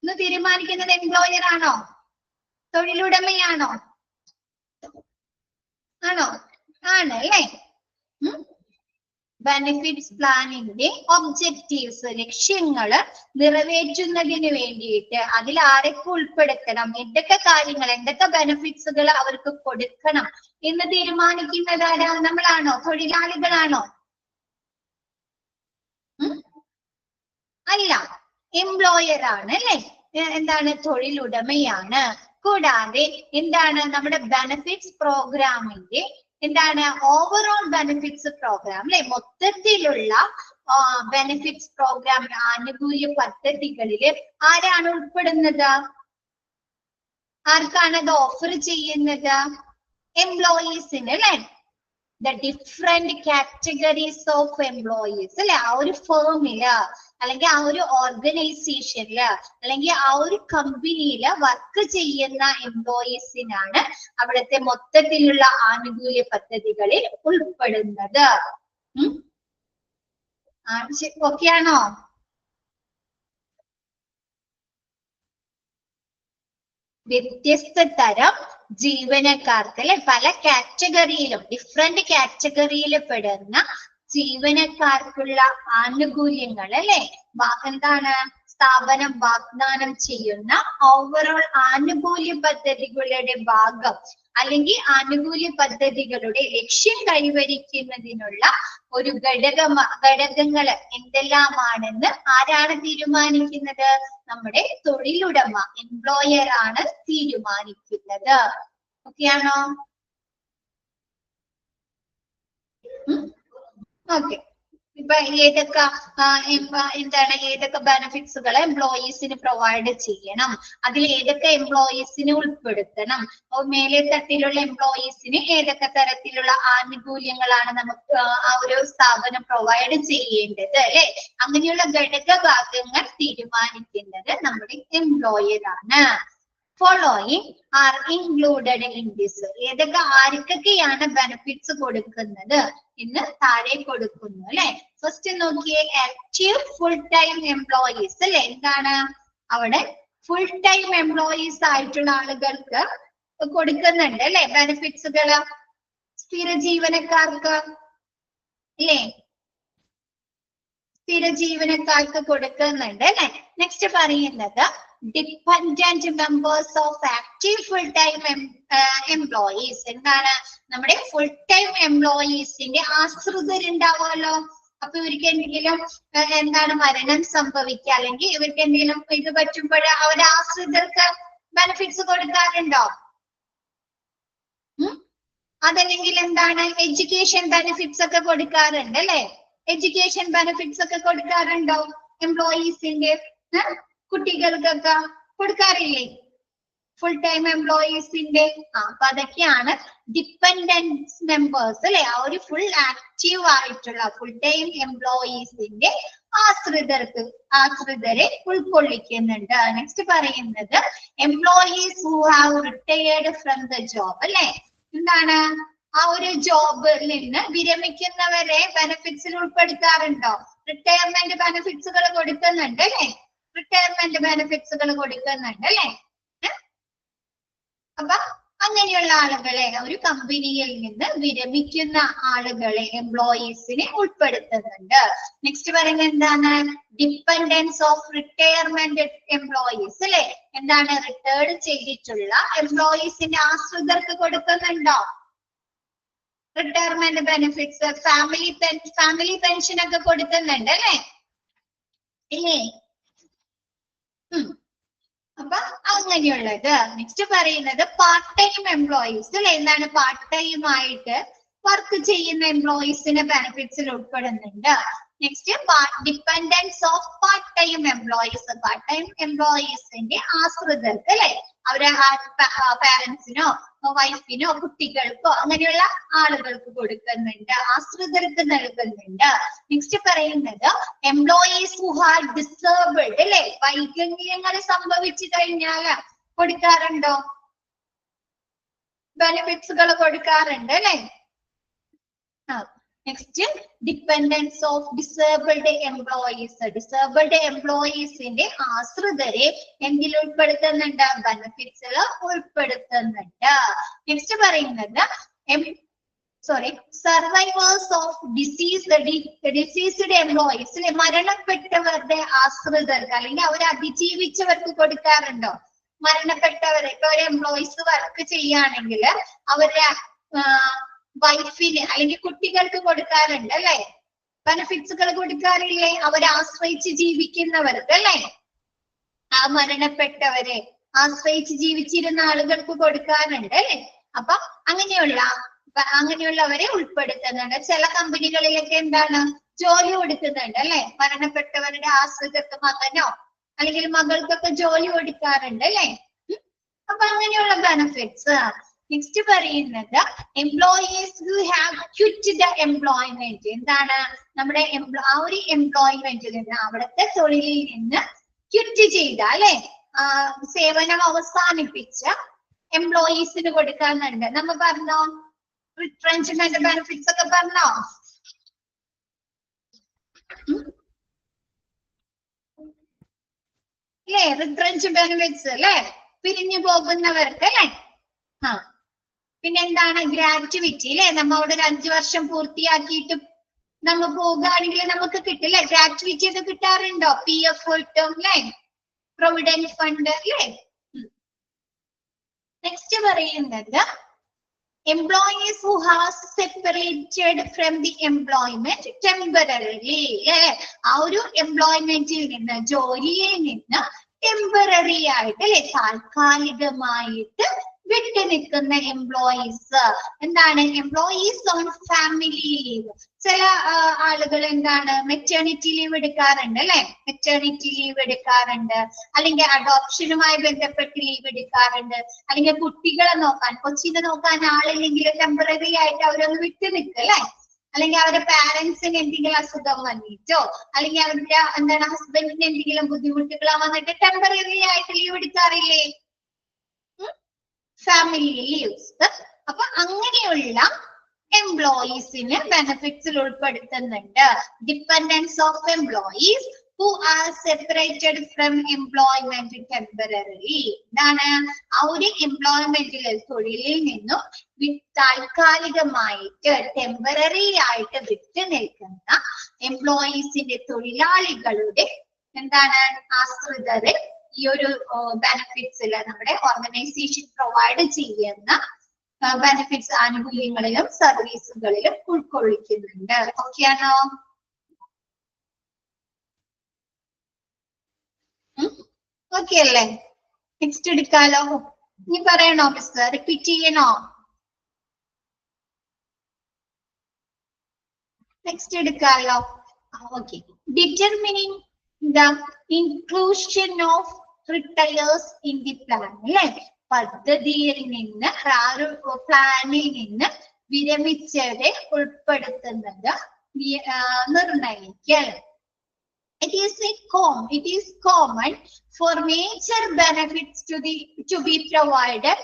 എന്ന് തീരുമാനിക്കുന്നത് എംപ്ലോയർ ആണോ? തൊഴിലുടമയാണോ? ആണോ? ആണ് അല്ലെ. ബെനിഫിറ്റ്സ് പ്ലാനിന്റെ ഒബ്ജക്റ്റീവ്സ്, ലക്ഷ്യങ്ങള് നിറവേറ്റുന്നതിന് വേണ്ടിയിട്ട് അതിൽ ആരൊക്കെ ഉൾപ്പെടുത്തണം, എന്തൊക്കെ കാര്യങ്ങൾ, എന്തൊക്കെ ബെനിഫിറ്റ്സുകൾ അവർക്ക് കൊടുക്കണം എന്ന് തീരുമാനിക്കുന്നത് ആരാ? നമ്മളാണോ? തൊഴിലാളികളാണോ? അല്ല, എംപ്ലോയർ ആണ് അല്ലെ. എന്താണ്? തൊഴിലുടമയാണ്. കൂടാതെ എന്താണ് നമ്മുടെ ബെനിഫിറ്റ്സ് പ്രോഗ്രാമിന്റെ എന്താണ് ഓവറോൾ ബെനിഫിറ്റ്സ് പ്രോഗ്രാം അല്ലെ, മൊത്തത്തിലുള്ള ബെനിഫിറ്റ്സ് പ്രോഗ്രാം ആനുകൂല്യ പദ്ധതികളില് ആരാണ് ഉൾപ്പെടുന്നത്? ആർക്കാണ് അത് ഓഫർ ചെയ്യുന്നത്? എംപ്ലോയീസിന് അല്ലെ. The different categories of employees അല്ലെ, ആ ഒരു ഫേമില് അല്ലെങ്കിൽ ആ ഒരു ഓർഗനൈസേഷനില് അല്ലെങ്കിൽ ആ ഒരു കമ്പനിയില് വർക്ക് ചെയ്യുന്ന എംപ്ലോയീസിനാണ് അവിടുത്തെ മൊത്തത്തിലുള്ള ആനുകൂല്യ പദ്ധതികളിൽ ഉൾപ്പെടുന്നത്. ഓക്കെയാണോ? വ്യത്യസ്ത തരം ജീവനക്കാർക്ക് അല്ലെ, പല കാറ്റഗറിയിലും ഡിഫറെന്റ് കാറ്റഗറിയിൽ പെടുന്ന ജീവനക്കാർക്കുള്ള ആനുകൂല്യങ്ങൾ അല്ലെ, എന്താണ് സ്ഥാപനം വാഗ്ദാനം ചെയ്യുന്ന ഓവറോൾ ആനുകൂല്യ പദ്ധതികളുടെ ഭാഗം അല്ലെങ്കിൽ ആനുകൂല്യ പദ്ധതികളുടെ ലക്ഷ്യം കൈവരിക്കുന്നതിനുള്ള ഒരു ഘടകങ്ങൾ എന്തെല്ലാമാണെന്ന് ആരാണ് തീരുമാനിക്കുന്നത്? നമ്മുടെ തൊഴിലുടമ, എംപ്ലോയർ ആണ് തീരുമാനിക്കുന്നത്. ഓക്കെയാണോ? ഓക്കെ. ഇപ്പൊ ഏതൊക്കെ എന്താണ് ഏതൊക്കെ ബെനിഫിറ്റ്സുകൾ എംപ്ലോയീസിന് പ്രൊവൈഡ് ചെയ്യണം, അതിൽ ഏതൊക്കെ എംപ്ലോയീസിനെ ഉൾപ്പെടുത്തണം, മേലെ തട്ടിലുള്ള എംപ്ലോയീസിന് ഏതൊക്കെ തരത്തിലുള്ള ആനുകൂല്യങ്ങളാണ് നമുക്ക് ആ ഒരു സ്ഥാപനം പ്രൊവൈഡ് ചെയ്യേണ്ടത് അല്ലെ, അങ്ങനെയുള്ള ഘടകഭാഗങ്ങൾ തീരുമാനിക്കുന്നത് നമ്മുടെ എംപ്ലോയർ ആണ്. Following are included in this. ഏതൊക്കെ ആർക്കൊക്കെയാണ് ബെനിഫിറ്റ്സ് കൊടുക്കുന്നത് എന്ന് താഴെ കൊടുക്കുന്നു അല്ലെ. ഫസ്റ്റ് നോക്കിയേ, ആക്റ്റീവ് ഫുൾ ടൈം എംപ്ലോയീസ് അല്ലെ. എന്താണ് അവിടെ ഫുൾ ടൈം എംപ്ലോയീസ് ആയിട്ടുള്ള ആളുകൾക്ക് കൊടുക്കുന്നുണ്ട് അല്ലെ ബെനിഫിറ്റ്സുകൾ, സ്ഥിര ജീവനക്കാർക്ക് അല്ലേ, സ്ഥിര ജീവനക്കാർക്ക് കൊടുക്കുന്നുണ്ട് അല്ലെ. നെക്സ്റ്റ് പറയുന്നത് dependent members of active full time employees. എന്താണ് നമ്മുടെ ഫുൾ ടൈം എംപ്ലോയീസിന്റെ ആശ്രിതരുണ്ടാവുമല്ലോ. അപ്പൊ ഇവർക്ക് എന്തെങ്കിലും എന്താണ് മരണം സംഭവിക്കുക അല്ലെങ്കിൽ ഇവർക്ക് എന്തെങ്കിലും ഇത് പറ്റുമ്പോൾ അവരുടെ ആശ്രിതർക്ക് ബെനിഫിറ്റ്സ് കൊടുക്കാറുണ്ടോ? അതല്ലെങ്കിൽ എന്താണ് എഡ്യൂക്കേഷൻ ബെനിഫിറ്റ്സ് ഒക്കെ കൊടുക്കാറുണ്ട് അല്ലെ. എഡ്യൂക്കേഷൻ ബെനിഫിറ്റ്സ് ഒക്കെ കൊടുക്കാറുണ്ടോ എംപ്ലോയീസിന്റെ? കുട്ടികൾക്കൊക്കെ കൊടുക്കാറില്ലേ ഫുൾ ടൈം എംപ്ലോയീസിന്റെ? അപ്പൊ അതൊക്കെയാണ് ഡിപെൻഡൻസ് മെമ്പേഴ്സ് അല്ലെ. ആ ഒരു ഫുൾ ആക്റ്റീവ് ആയിട്ടുള്ള ഫുൾ ടൈം എംപ്ലോയീസിന്റെ ആശ്രിതരെ ഉൾക്കൊള്ളിക്കുന്നുണ്ട്. നെക്സ്റ്റ് പറയുന്നത് employees who have retired from the job അല്ലെ. എന്താണ് ആ ഒരു ജോബിൽ നിന്ന് വിരമിക്കുന്നവരെ ബെനിഫിറ്റ്സിൽ ഉൾപ്പെടുത്താറുണ്ടോ? റിട്ടയർമെന്റ് ബെനിഫിറ്റ്സുകൾ കൊടുക്കുന്നുണ്ട് അല്ലെ. റിട്ടയർമെന്റ് ബെനിഫിറ്റ്സുകൾ കൊടുക്കുന്നുണ്ട് അല്ലെ. അപ്പൊ അങ്ങനെയുള്ള ആളുകളെ, ഒരു കമ്പനിയിൽ നിന്ന് വിരമിക്കുന്ന ആളുകളെ, എംപ്ലോയീസിനെ ഉൾപ്പെടുത്തുന്നുണ്ട്. നെക്സ്റ്റ് പറയുന്നത് എന്താണ്? ഡിപെൻഡൻസ് ഓഫ് റിട്ടയർമെന്റ് എംപ്ലോയീസ് അല്ലെ. എന്താണ് റിട്ടയർഡ് ചെയ്തിട്ടുള്ള എംപ്ലോയീസിന്റെ ആശ്രിതർക്ക് കൊടുക്കുന്നുണ്ടോ റിട്ടയർമെന്റ് ബെനിഫിറ്റ്സ്? ഫാമിലി പെൻഷൻ ഒക്കെ കൊടുക്കുന്നുണ്ട് അല്ലെ ഇല്ലേ? അപ്പൊ അങ്ങനെയുള്ളത്. നെക്സ്റ്റ് പറയുന്നത് പാർട്ട് ടൈം എംപ്ലോയീസ് അല്ലെ. എന്താണ് പാർട്ട് ടൈം ആയിട്ട് വർക്ക് ചെയ്യുന്ന എംപ്ലോയീസിന് ബെനിഫിറ്റ്സിൽ ഉൾപ്പെടുന്നുണ്ട്. Next dependents of part time employees. Part time എംപ്ലോയീസിന്റെ ആശ്രിതർക്ക് അല്ലെ, അവരെ പാരന്റ്സിനോ വൈഫിനോ കുട്ടികൾക്കോ അങ്ങനെയുള്ള ആളുകൾക്ക് കൊടുക്കുന്നുണ്ട്, ആശ്രിതർക്ക് നൽകുന്നുണ്ട്. നെക്സ്റ്റ് പറയുന്നത് എംപ്ലോയീസ് ഹു ആർ ഡിസേബിൾഡ് അല്ലെ. വൈകല്യങ്ങൾ സംഭവിച്ചു കഴിഞ്ഞാൽ കൊടുക്കാറുണ്ടോ? ബെനിഫിറ്റ്സുകൾ കൊടുക്കാറുണ്ട് അല്ലെ. Next dependents of disabled employees. Disabled എംപ്ലോയീസിന്റെ ആശ്രിതരെ എന്തിൽ ഉൾപ്പെടുത്തുന്നുണ്ട്? ബെനിഫിറ്റ്സിൽ ഉൾപ്പെടുത്തുന്നുണ്ട്. നെക്സ്റ്റ് പറയുന്നത് സർവൈവേഴ്സ് ഓഫ് ഡിസീസ്ഡ് എംപ്ലോയീസ്. മരണപ്പെട്ടവരുടെ ആശ്രിതർക്ക് അല്ലെങ്കിൽ അവർ അതിജീവിച്ചവർക്ക് കൊടുക്കാറുണ്ടോ? മരണപ്പെട്ടവരെ ഇപ്പൊ ഒരു എംപ്ലോയീസ് വർക്ക് ചെയ്യുകയാണെങ്കിൽ അവരുടെ വൈഫിന് അല്ലെങ്കിൽ കുട്ടികൾക്ക് കൊടുക്കാറുണ്ട് അല്ലെ. ബെനിഫിറ്റ്സുകൾ കൊടുക്കാറില്ലേ? അവരെ ആശ്രയിച്ച് ജീവിക്കുന്നവർക്ക് അല്ലെ. ആ മരണപ്പെട്ടവരെ ആശ്രയിച്ച് ജീവിച്ചിരുന്ന ആളുകൾക്ക് കൊടുക്കാറുണ്ട് അല്ലെ. അപ്പൊ അങ്ങനെയുള്ളവരെ ഉൾപ്പെടുത്തുന്നുണ്ട്. ചില കമ്പനികളിലൊക്കെ എന്താണ് ജോലി കൊടുക്കുന്നുണ്ട് അല്ലെ. മരണപ്പെട്ടവരുടെ ആശ്രിതർക്ക് മകനോ അല്ലെങ്കിൽ മകൾക്കൊക്കെ ജോലി കൊടുക്കാറുണ്ട് അല്ലെ. അപ്പൊ അങ്ങനെയുള്ള ബെനിഫിറ്റ്സ്. നെക്സ്റ്റ് പറയുന്നത് employees who have quit the employment. എന്താണ് നമ്മുടെ ആ ഒരു എംപ്ലോയ്മെന്റിൽ നിന്ന്, അവിടുത്തെ തൊഴിലിൽ നിന്ന് ക്വിറ്റ് ചെയ്ത അല്ലെ, സേവനം അവസാനിപ്പിച്ച എംപ്ലോയീസിന് കൊടുക്കാറുണ്ട്. നമ്മ പറഞ്ഞോ റിട്രെഞ്ച്മെന്റ് ബെനിഫിറ്റ്സ് ഒക്കെ പറഞ്ഞോ? അല്ലേ? റിട്രൻച്ച് ബെനിഫിറ്റ്സ് അല്ലെ, പിരിഞ്ഞു പോകുന്നവർക്ക് അല്ലെ. ആ പിന്നെന്താണ് ഗ്രാറ്റുവിറ്റി അല്ലെ, നമ്മ അവിടെ ഒരു 5 വർഷം പൂർത്തിയാക്കിയിട്ട് നമ്മ പോകുകയാണെങ്കിൽ നമുക്ക് കിട്ടില്ലേ ഗ്രാറ്റുവിറ്റി ഒക്കെ കിട്ടാറുണ്ടോ? PF കിട്ടും അല്ലെ, പ്രൊവിഡന്റ് ഫണ്ട് അല്ലെ. നെക്സ്റ്റ് പറയുന്നത് employees who has separated from the employment temporarily. ആ ഒരു എംപ്ലോയ്മെന്റിൽ നിന്ന്, ജോലിയിൽ നിന്ന് ടെമ്പററി ആയിട്ട് അല്ലെ, താൽക്കാലികമായിട്ട് വിട്ടു നിൽക്കുന്ന എംപ്ലോയീസ്. എന്താണ് എംപ്ലോയീസ് ഓൺ ഫാമിലി ലീവ്. ചില ആളുകൾ എന്താണ് മെറ്റേണിറ്റി ലീവ് എടുക്കാറുണ്ട് അല്ലെ, മെറ്റേണിറ്റി ലീവ് എടുക്കാറുണ്ട്, അല്ലെങ്കിൽ അഡോപ്ഷനുമായി ബന്ധപ്പെട്ട് ലീവ് എടുക്കാറുണ്ട്, അല്ലെങ്കിൽ കുട്ടികളെ നോക്കാൻ, കൊച്ചിനെ നോക്കാൻ ആളില്ലെങ്കിൽ ടെമ്പററി ആയിട്ട് അവരൊന്ന് വിട്ടു നിൽക്കും അല്ലെ, അല്ലെങ്കിൽ അവരുടെ പാരന്റ്സിന് എന്തെങ്കിലും അസുഖം വന്നിട്ടോ, അല്ലെങ്കിൽ അവരുടെ എന്താണ് ഹസ്ബൻഡിന് എന്തെങ്കിലും ബുദ്ധിമുട്ടുകൾ വന്നിട്ട് ടെമ്പററി ആയിട്ട് ലീവ് എടുക്കാറില്ലേ, ഫാമിലി ലീവ്സ്. അപ്പൊ അങ്ങനെയുള്ള എംപ്ലോയീസിന് ബെനിഫിറ്റ്സിൽ ഉൾപ്പെടുത്തുന്നുണ്ട്. Dependents of employees who are separated from employment temporarily. എന്താണ് ആ ഒരു എംപ്ലോയ്മെന്റിൽ, തൊഴിലിൽ നിന്നും താൽക്കാലികമായിട്ട് ടെമ്പററി ആയിട്ട് വിട്ടു നിൽക്കുന്ന എംപ്ലോയീസിന്റെ, തൊഴിലാളികളുടെ എന്താണ് ആശ്രിതരെ ഈ ഒരു ബെനിഫിറ്റ്സിൽ നമ്മുടെ ഓർഗനൈസേഷൻ പ്രൊവൈഡ് ചെയ്യുന്ന ബെനിഫിറ്റ്സ്, ആനുകൂല്യങ്ങളിലും സർവീസുകളിലും ഉൾക്കൊള്ളിക്കുന്നുണ്ട്. ഓക്കെയാണോ? ഓക്കെ അല്ലേ? നെക്സ്റ്റ് എടുക്കാലോ. ഇനി പറയണോ മിസ്? റിപ്പീറ്റ് ചെയ്യണോ? നെക്സ്റ്റ് എടുക്കാലോ. Okay. Determining the inclusion of retirees in the plan അല്ലെ, പദ്ധതിയിൽ നിന്ന്, പ്ലാനിൽ നിന്ന് വിരമിച്ചവരെ ഉൾപ്പെടുത്തുന്നത് നിർണയിക്കൽ. It is common for major benefits to be provided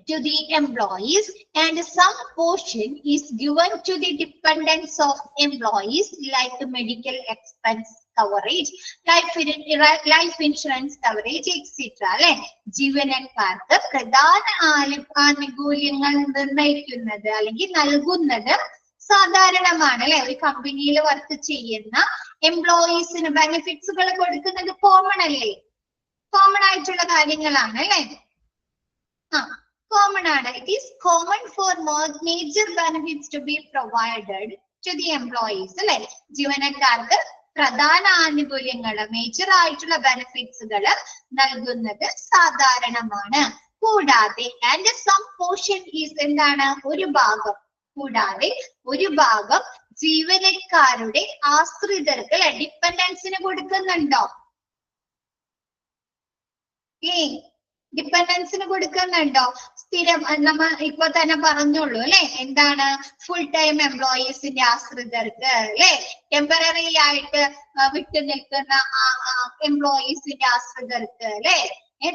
to the employees, and some portion is given to the dependents of employees, like medical expense coverage, life insurance coverage, etc. അല്ലെ, ജീവനക്കാർക്ക് പ്രധാന ആനുകൂല്യങ്ങൾ നിർണ്ണയിക്കുന്നത് അല്ലെങ്കിൽ നൽകുന്നത് സാധാരണമാണ് അല്ലെ. ഒരു കമ്പനിയിൽ വർക്ക് ചെയ്യുന്ന എംപ്ലോയീസിന് ബെനിഫിറ്റ്സുകൾ കൊടുക്കുന്നത് കോമൺ അല്ലേ, കോമൺ ആയിട്ടുള്ള കാര്യങ്ങളാണ് അല്ലെ. കോമൺ ആണ്. It is common for major benefits to be provided to the employees അല്ലെ, ജീവനക്കാർക്ക് പ്രധാന ആനുകൂല്യങ്ങൾ, മേജർ ആയിട്ടുള്ള ബെനിഫിറ്റ്സുകൾ നൽകുന്നത് സാധാരണമാണ്. കൂടാതെ ആൻഡ് സം പോർഷൻ ഈസ് എന്താണ് ഒരു ഭാഗം, കൂടാതെ ഒരു ഭാഗം ജീവനക്കാരുടെ ആശ്രിതർക്ക് ഡിപ്പെൻഡൻസിന് കൊടുക്കുന്നുണ്ടോ? ഡിപ്പെൻഡൻസിന് കൊടുക്കുന്നുണ്ടോ? സ്ഥിരം നമ്മ ഇപ്പൊ തന്നെ പറഞ്ഞോളൂ അല്ലെ, എന്താണ് ഫുൾ ടൈം എംപ്ലോയീസിന്റെ ആശ്രിതർക്ക് അല്ലെ, ടെമ്പററി ആയിട്ട് വിട്ടു നിൽക്കുന്ന എംപ്ലോയീസിന്റെ ആശ്രിതർക്ക് അല്ലെ,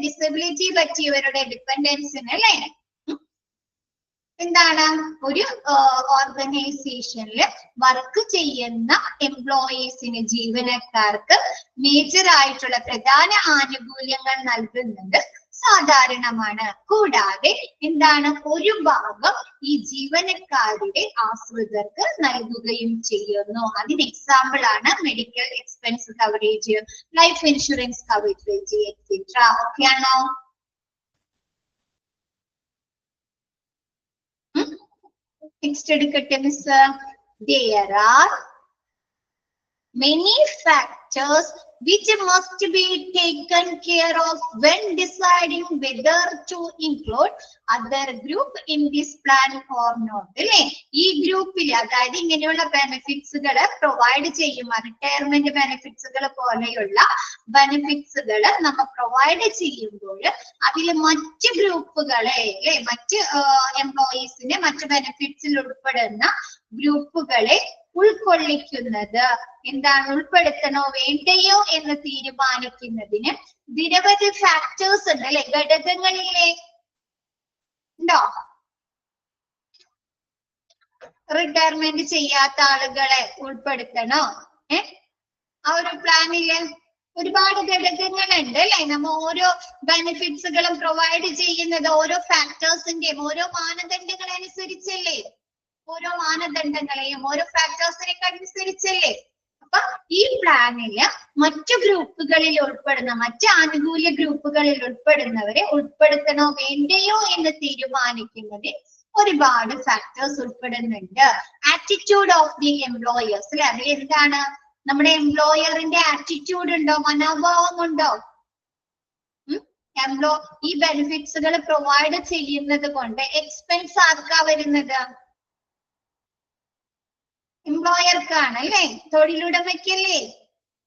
ഡിസബിലിറ്റി പറ്റിയവരുടെ ഡിപ്പെൻഡൻസിന് അല്ലെ. എന്താണ് ഒരു ഓർഗനൈസേഷനിൽ വർക്ക് ചെയ്യുന്ന എംപ്ലോയീസിന്, ജീവനക്കാർക്ക് മേജർ ആയിട്ടുള്ള പ്രധാന ആനുകൂല്യങ്ങൾ നൽകുന്നത് സാധാരണമാണ്. കൂടാതെ എന്താണ് ഒരു ഭാഗം ഈ ജീവനക്കാരുടെ ആശ്രിതർക്ക് നൽകുകയും ചെയ്യുന്നു. അതിന് എക്സാമ്പിൾ ആണ് medical expense coverage, life insurance coverage etcetera. Okay ആണോ? Next എടുക്കട്ടെ miss. There are many factors which must be taken care of when deciding whether to include other group in this plan or not. അല്ലെ, ഈ ഗ്രൂപ്പിൽ അതായത് ഇങ്ങനെയുള്ള ബെനിഫിറ്റ്സുകൾ provide ചെയ്യുമ്പോൾ, retirement ബെനിഫിറ്റ്സുകൾ പോലെയുള്ള ബെനിഫിറ്റ്സുകൾ നമ്മൾ പ്രൊവൈഡ് ചെയ്യുമ്പോൾ അതിൽ മറ്റ് ഗ്രൂപ്പുകളെ അല്ലെ, മറ്റ് എംപ്ലോയീസിനെ മറ്റ് ബെനിഫിറ്റ്സിൽ ഉൾപ്പെടുന്ന ഗ്രൂപ്പുകളെ ഉൾക്കൊള്ളിക്കുന്നത് എന്താണ്, ഉൾപ്പെടുത്തണോ വേണ്ടയോ എന്ന് തീരുമാനിക്കുന്നതിന് നിരവധി ഫാക്ടേഴ്സ് ഉണ്ട് അല്ലെ, ഘടകങ്ങളിലെ ഉണ്ടോ? റിട്ടയർമെന്റ് ചെയ്യാത്ത ആളുകളെ ഉൾപ്പെടുത്തണോ? ആ ഒരു പ്ലാനില് ഒരുപാട് ഘടകങ്ങളുണ്ട് അല്ലെ. നമ്മ ഓരോ ബെനിഫിറ്റ്സുകളും പ്രൊവൈഡ് ചെയ്യുന്നത് ഓരോ ഫാക്ടേഴ്സിന്റെയും ഓരോ മാനദണ്ഡങ്ങളനുസരിച്ചല്ലേ. ഓരോ മാനദണ്ഡങ്ങളെയും ഓരോ ഫാക്ടേഴ്സിനൊക്കെ അനുസരിച്ചല്ലേ. അപ്പൊ ഈ പ്ലാനില് മറ്റു ഗ്രൂപ്പുകളിൽ ഉൾപ്പെടുന്ന മറ്റ് ആനുകൂല്യ ഗ്രൂപ്പുകളിൽ ഉൾപ്പെടുന്നവരെ ഉൾപ്പെടുത്തണോ വേണ്ടയോ എന്ന് തീരുമാനിക്കുന്നതിൽ ഒരുപാട് ഫാക്ടേഴ്സ് ഉൾപ്പെടുന്നുണ്ട്. ആറ്റിറ്റ്യൂഡ് ഓഫ് ദി എംപ്ലോയേഴ്സ് അല്ലെ. അതിൽ എന്താണ് നമ്മുടെ എംപ്ലോയറിന്റെ ആറ്റിറ്റ്യൂഡ് ഉണ്ടോ, മനോഭാവം ഉണ്ടോ? ഈ ബെനിഫിറ്റ്സുകൾ പ്രൊവൈഡ് ചെയ്യുന്നത് കൊണ്ട് എക്സ്പെൻസ് ആർക്കാ വരുന്നത്? എംപ്ലോയർക്കാണ് അല്ലെ. തൊഴിലുടമയ്ക്കല്ലേ,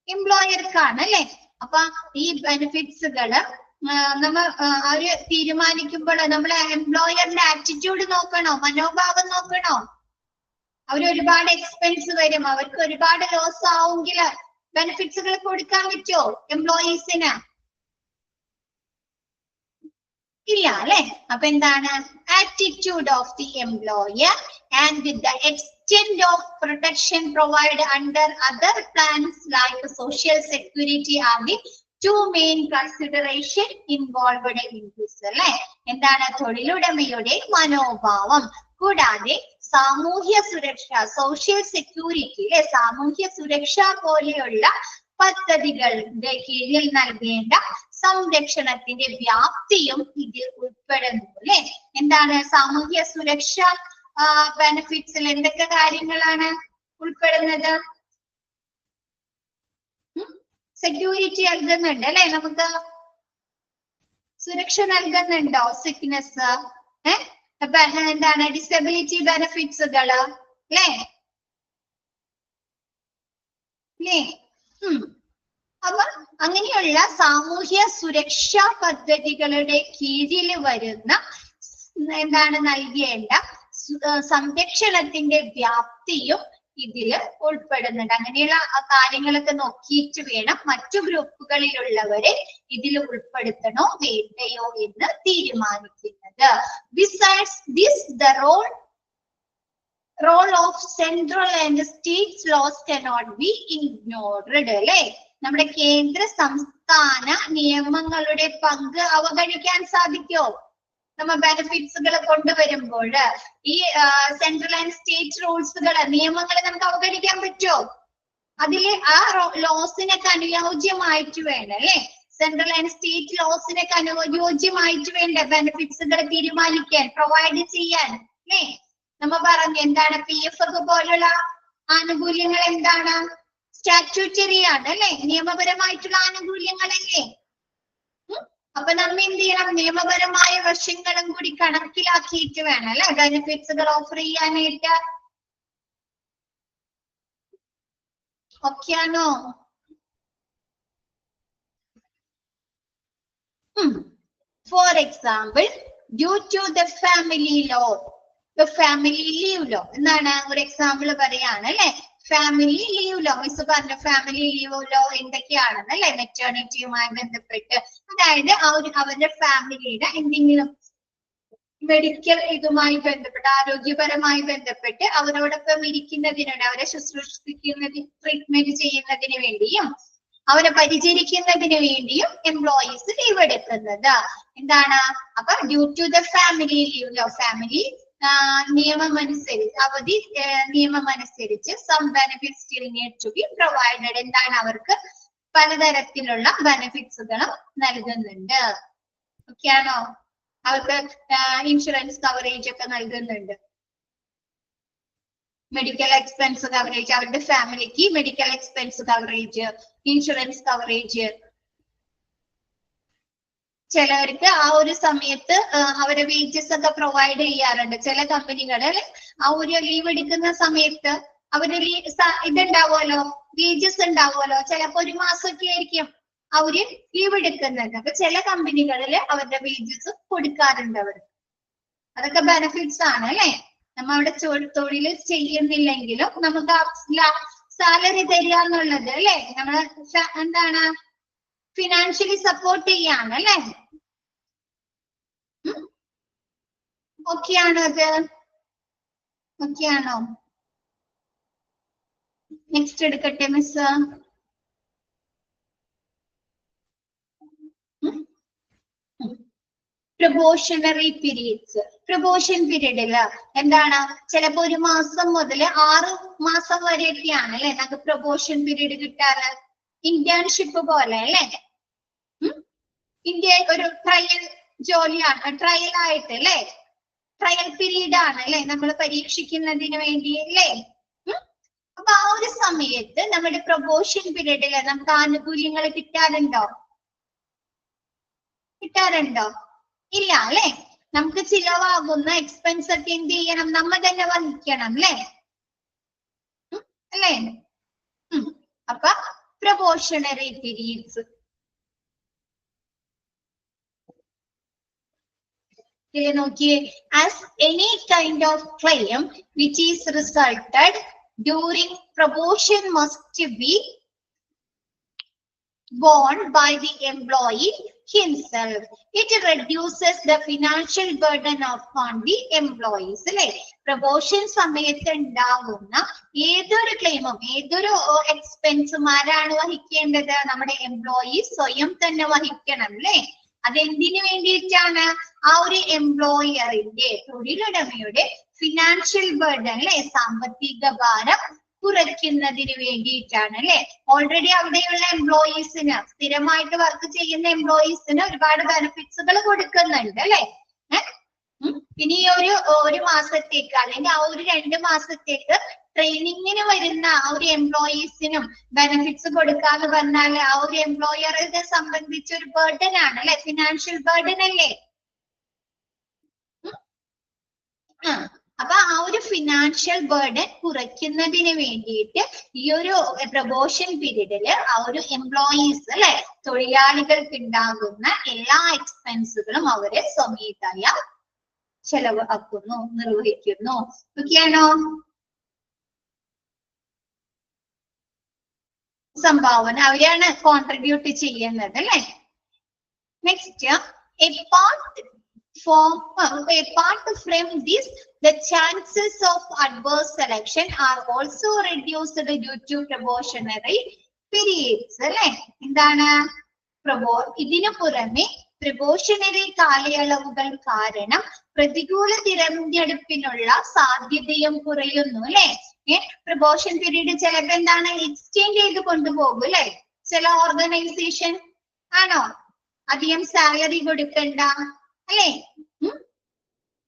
എംപ്ലോയർക്കാണ് അല്ലെ. അപ്പൊ ഈ ബെനിഫിറ്റ്സുകള് നമ്മ അവര് തീരുമാനിക്കുമ്പോൾ നമ്മൾ എംപ്ലോയറിന്റെ ആറ്റിറ്റ്യൂഡ് നോക്കണോ, മനോഭാവം നോക്കണോ? അവര് ഒരുപാട് എക്സ്പെൻസ് വരും, അവർക്ക് ഒരുപാട് ലോസ് ആവുമെങ്കിൽ ബെനിഫിറ്റ്സുകൾ കൊടുക്കാൻ പറ്റുമോ എംപ്ലോയീസിന്? ഇല്ല അല്ലെ. അപ്പൊ എന്താണ് attitude of the employer and the extent of protection provided under other plans like social security are the two main consideration involved in this അല്ലെ. എന്താണ് തൊഴിലുടമയുടെ മനോഭാവം കൂടാതെ സാമൂഹ്യ സുരക്ഷ, സോഷ്യൽ സെക്യൂരിറ്റി അല്ലെ, സാമൂഹ്യ സുരക്ഷ പോലെയുള്ള പദ്ധതികളുടെ കീഴിൽ നൽകേണ്ട സംരക്ഷണത്തിന്റെ വ്യാപ്തിയും ഇതിൽ ഉൾപ്പെടുന്നു അല്ലെ. എന്താണ് സാമൂഹ്യ സുരക്ഷ ബെനിഫിറ്റ്സിൽ എന്തൊക്കെ കാര്യങ്ങളാണ് ഉൾപ്പെടുന്നത്? സെക്യൂരിറ്റി നൽകുന്നുണ്ട് അല്ലെ, നമുക്ക് സുരക്ഷ നൽകുന്നുണ്ടോ? സിക്നെസ്, എന്താണ് ഡിസബിലിറ്റി ബെനിഫിറ്റ്സുകള് അല്ലേ. അപ്പൊ അങ്ങനെയുള്ള സാമൂഹ്യ സുരക്ഷാ പദ്ധതികളുടെ കീഴിൽ വരുന്ന എന്താണ് നൽകേണ്ട സംരക്ഷണത്തിന്റെ വ്യാപ്തിയും ഇതില് ഉൾപ്പെടുന്നുണ്ട്. അങ്ങനെയുള്ള കാര്യങ്ങളൊക്കെ നോക്കിയിട്ട് വേണം മറ്റു ഗ്രൂപ്പുകളിലുള്ളവരെ ഇതിൽ ഉൾപ്പെടുത്തണോ വേണ്ടയോ എന്ന് തീരുമാനിക്കുന്നത്. Besides this the role of central and state laws cannot be ignored അല്ലെ. നമ്മുടെ കേന്ദ്ര സംസ്ഥാന നിയമങ്ങളുടെ പങ്ക് അവഗണിക്കാൻ സാധിക്കോ? നമ്മ ബെനിഫിറ്റ്സുകൾ കൊണ്ടുവരുമ്പോൾ ഈ സെൻട്രൽ ആൻഡ് സ്റ്റേറ്റ് റൂൾസുകൾ, നിയമങ്ങൾ നമുക്ക് അവഗണിക്കാൻ പറ്റുമോ? അതില് ആ ലോസിനൊക്കെ അനുയോജ്യമായിട്ട് വേണ്ട അല്ലെ, സെൻട്രൽ ആൻഡ് സ്റ്റേറ്റ് ലോസിനൊക്കെ അനുയോജ്യമായിട്ട് വേണ്ട ബെനിഫിറ്റ്സുകൾ തീരുമാനിക്കാൻ, പ്രൊവൈഡ് ചെയ്യാൻ അല്ലെ. നമ്മ പറഞ്ഞു എന്താണ് PF ഒക്കെ പോലുള്ള ആനുകൂല്യങ്ങൾ എന്താണ് സ്റ്റാറ്റ്യൂട്ടറി ആണ് അല്ലെ, നിയമപരമായിട്ടുള്ള ആനുകൂല്യങ്ങളല്ലേ. അപ്പൊ നമ്മ എന്ത് ചെയ്യണം, നിയമപരമായ വശങ്ങളും കൂടി കണക്കിലാക്കിയിട്ട് വേണം അല്ലെ ബെനിഫിറ്റ്സുകൾ ഓഫർ ചെയ്യാനായിട്ട്. ഓക്കെയാണോ? For example, due to the family law, family leave law എന്നാണ് ഒരു എക്സാമ്പിൾ പറയാണ് അല്ലെ. ഫാമിലി ലീവ് ലോ, മിസ് പറഞ്ഞ ഫാമിലി ലീവ് ലോ എന്തൊക്കെയാണെന്ന് അല്ലെ, മെറ്റേണിറ്റിയുമായി ബന്ധപ്പെട്ട്, അതായത് അവരുടെ ഫാമിലിയുടെ എന്തെങ്കിലും മെഡിക്കൽ ഇതുമായി ബന്ധപ്പെട്ട്, ആരോഗ്യപരമായി ബന്ധപ്പെട്ട് അവരോടൊപ്പം ഇരിക്കുന്നതിനാണ്, അവരെ ശുശ്രൂഷിക്കുന്നതിന്, ട്രീറ്റ്മെന്റ് ചെയ്യുന്നതിന് വേണ്ടിയും അവരെ പരിചരിക്കുന്നതിന് വേണ്ടിയും എംപ്ലോയീസ് ലീവ് എടുക്കുന്നത്. എന്താണ് അപ്പൊ due to the family leave law, family നിയമമനുസരിച്ച്, അവധി നിയമമനുസരിച്ച് some benefits still need to be provided. എന്താണ് അവർക്ക് പലതരത്തിലുള്ള ബെനിഫിറ്റ്സുകളും നൽകുന്നുണ്ട്. ഓക്കെയാണോ? അവർക്ക് ഇൻഷുറൻസ് കവറേജ് ഒക്കെ നൽകുന്നുണ്ട്, മെഡിക്കൽ എക്സ്പെൻസ് കവറേജ്, അവരുടെ ഫാമിലിക്ക് medical expense coverage, insurance coverage. ചിലവർക്ക് ആ ഒരു സമയത്ത് അവരെ വേജസ് ഒക്കെ പ്രൊവൈഡ് ചെയ്യാറുണ്ട്. ചില കമ്പനികളിൽ ആ ഒരു ലീവ് എടുക്കുന്ന സമയത്ത് അവര് ഇതുണ്ടാവുമല്ലോ, വേജസ് ഉണ്ടാവുമല്ലോ, ചിലപ്പോ ഒരു മാസമൊക്കെ ആയിരിക്കും അവര് ലീവ് എടുക്കുന്നത്. അപ്പൊ ചില കമ്പനികളിൽ അവരുടെ വേജസ് കൊടുക്കാറുണ്ട് അവർക്ക്. അതൊക്കെ ബെനിഫിറ്റ്സ് ആണ് അല്ലെ. നമ്മ അവിടെ തൊഴിൽ ചെയ്യുന്നില്ലെങ്കിലും നമുക്ക് സാലറി തരിക എന്നുള്ളത് അല്ലെ, നമ്മള് എന്താണ് ഫിനാൻഷ്യലി സപ്പോർട്ട് ചെയ്യാണ് അല്ലെ. ഓക്കെയാണോ അത്? ഓക്കെ ആണോ? നെക്സ്റ്റ് എടുക്കട്ടെ മിസ്. Probationary periods. പ്രൊബോഷൻ പീരീഡില് എന്താണ്, ചിലപ്പോ 1 മാസം മുതൽ 6 മാസം വരെയൊക്കെയാണ് അല്ലെ നമുക്ക് പ്രൊബോഷൻ പീരീഡ് കിട്ടാറ്. ഇന്റേൺഷിപ്പ് പോലെ അല്ലെ. ഇന്ത്യ ഒരു ട്രയൽ ജോലിയാണ്, ട്രയൽ ആയിട്ട് അല്ലെ, ട്രയൽ പീരീഡ് ആണ് അല്ലെ നമ്മൾ പരീക്ഷിക്കുന്നതിന് വേണ്ടി അല്ലേ. അപ്പൊ ആ ഒരു സമയത്ത് നമ്മുടെ പ്രൊബോഷൻ പീരീഡില് നമുക്ക് ആനുകൂല്യങ്ങൾ കിട്ടാറുണ്ടോ? കിട്ടാറുണ്ടോ? ഇല്ല അല്ലെ. നമുക്ക് ചിലവാകുന്ന എക്സ്പെൻസ് ഒക്കെ എന്ത് ചെയ്യണം, നമ്മ തന്നെ വഹിക്കണം അല്ലെ. അല്ലേ? അപ്പൊ പ്രൊബോഷണറി പീരീഡ്സ്. നോക്കിയേ, as any kind of claim which is resulted during probation must be borne by the employee himself. It reduces the financial burden upon the employees. അല്ലെ, പ്രൊബോഷൻ സമയത്ത് ഉണ്ടാകുന്ന ഏതൊരു ക്ലെയിമും ഏതൊരു എക്സ്പെൻസും ആരാണ് വഹിക്കേണ്ടത്? നമ്മുടെ എംപ്ലോയീസ് സ്വയം തന്നെ വഹിക്കണം അല്ലെ. അതെന്തിനു വേണ്ടിയിട്ടാണ്? ആ ഒരു എംപ്ലോയറിന്റെ, തൊഴിലുടമയുടെ ഫിനാൻഷ്യൽ ബർഡൻ അല്ലെ, സാമ്പത്തിക ഭാരം കുറയ്ക്കുന്നതിന് വേണ്ടിയിട്ടാണ് അല്ലെ. ഓൾറെഡി അവിടെയുള്ള എംപ്ലോയീസിന്, സ്ഥിരമായിട്ട് വർക്ക് ചെയ്യുന്ന എംപ്ലോയീസിന് ഒരുപാട് ബെനിഫിറ്റ്സുകൾ കൊടുക്കുന്നുണ്ട് അല്ലെ. ഇനി ഒരു മാസത്തേക്ക് അല്ലെങ്കിൽ ആ ഒരു 2 മാസത്തേക്ക് ട്രെയിനിങ്ങിന് വരുന്ന ആ ഒരു എംപ്ലോയീസിനും ബെനിഫിറ്റ്സ് കൊടുക്കാന്ന് പറഞ്ഞാൽ ആ ഒരു എംപ്ലോയറെ സംബന്ധിച്ച ഒരു ബർഡൻ ആണ് അല്ലെ, ഫിനാൻഷ്യൽ ബർഡൻ അല്ലേ. അപ്പൊ ആ ഒരു ഫിനാൻഷ്യൽ ബർഡൻ കുറയ്ക്കുന്നതിന് വേണ്ടിയിട്ട് ഈ ഒരു പ്രൊബോഷൻ പീരീഡില് ആ ഒരു എംപ്ലോയീസ് അല്ലെ, തൊഴിലാളികൾക്ക് ഉണ്ടാകുന്ന എല്ലാ എക്സ്പെൻസുകളും അവരെ സ്വമേധയാ ചെലവാക്കുന്നു, നിർവഹിക്കുന്നു. ഓക്കെയാണോ? സംഭാവന അവരാണ് കോൺട്രിബ്യൂട്ട് ചെയ്യുന്നത് അല്ലെ. Next, apart from this, the chances of adverse selection are also reduced due to probationary periods. അല്ലെ, എന്താണ് ഇതിനു പുറമെ പ്രൊബോഷണറി കാലയളവുകൾ കാരണം പ്രതികൂല തിരഞ്ഞെടുപ്പിനുള്ള സാധ്യതയും കുറയുന്നു അല്ലെ. പ്രൊബോഷൻ പീരീഡ് ചിലപ്പോ എന്താണ്, എക്സ്റ്റെൻഡ് ചെയ്ത് കൊണ്ടുപോകും അല്ലെ. ചില ഓർഗനൈസേഷൻ ആണോ അധികം സാലറി കൊടുക്കണ്ട അല്ലെ,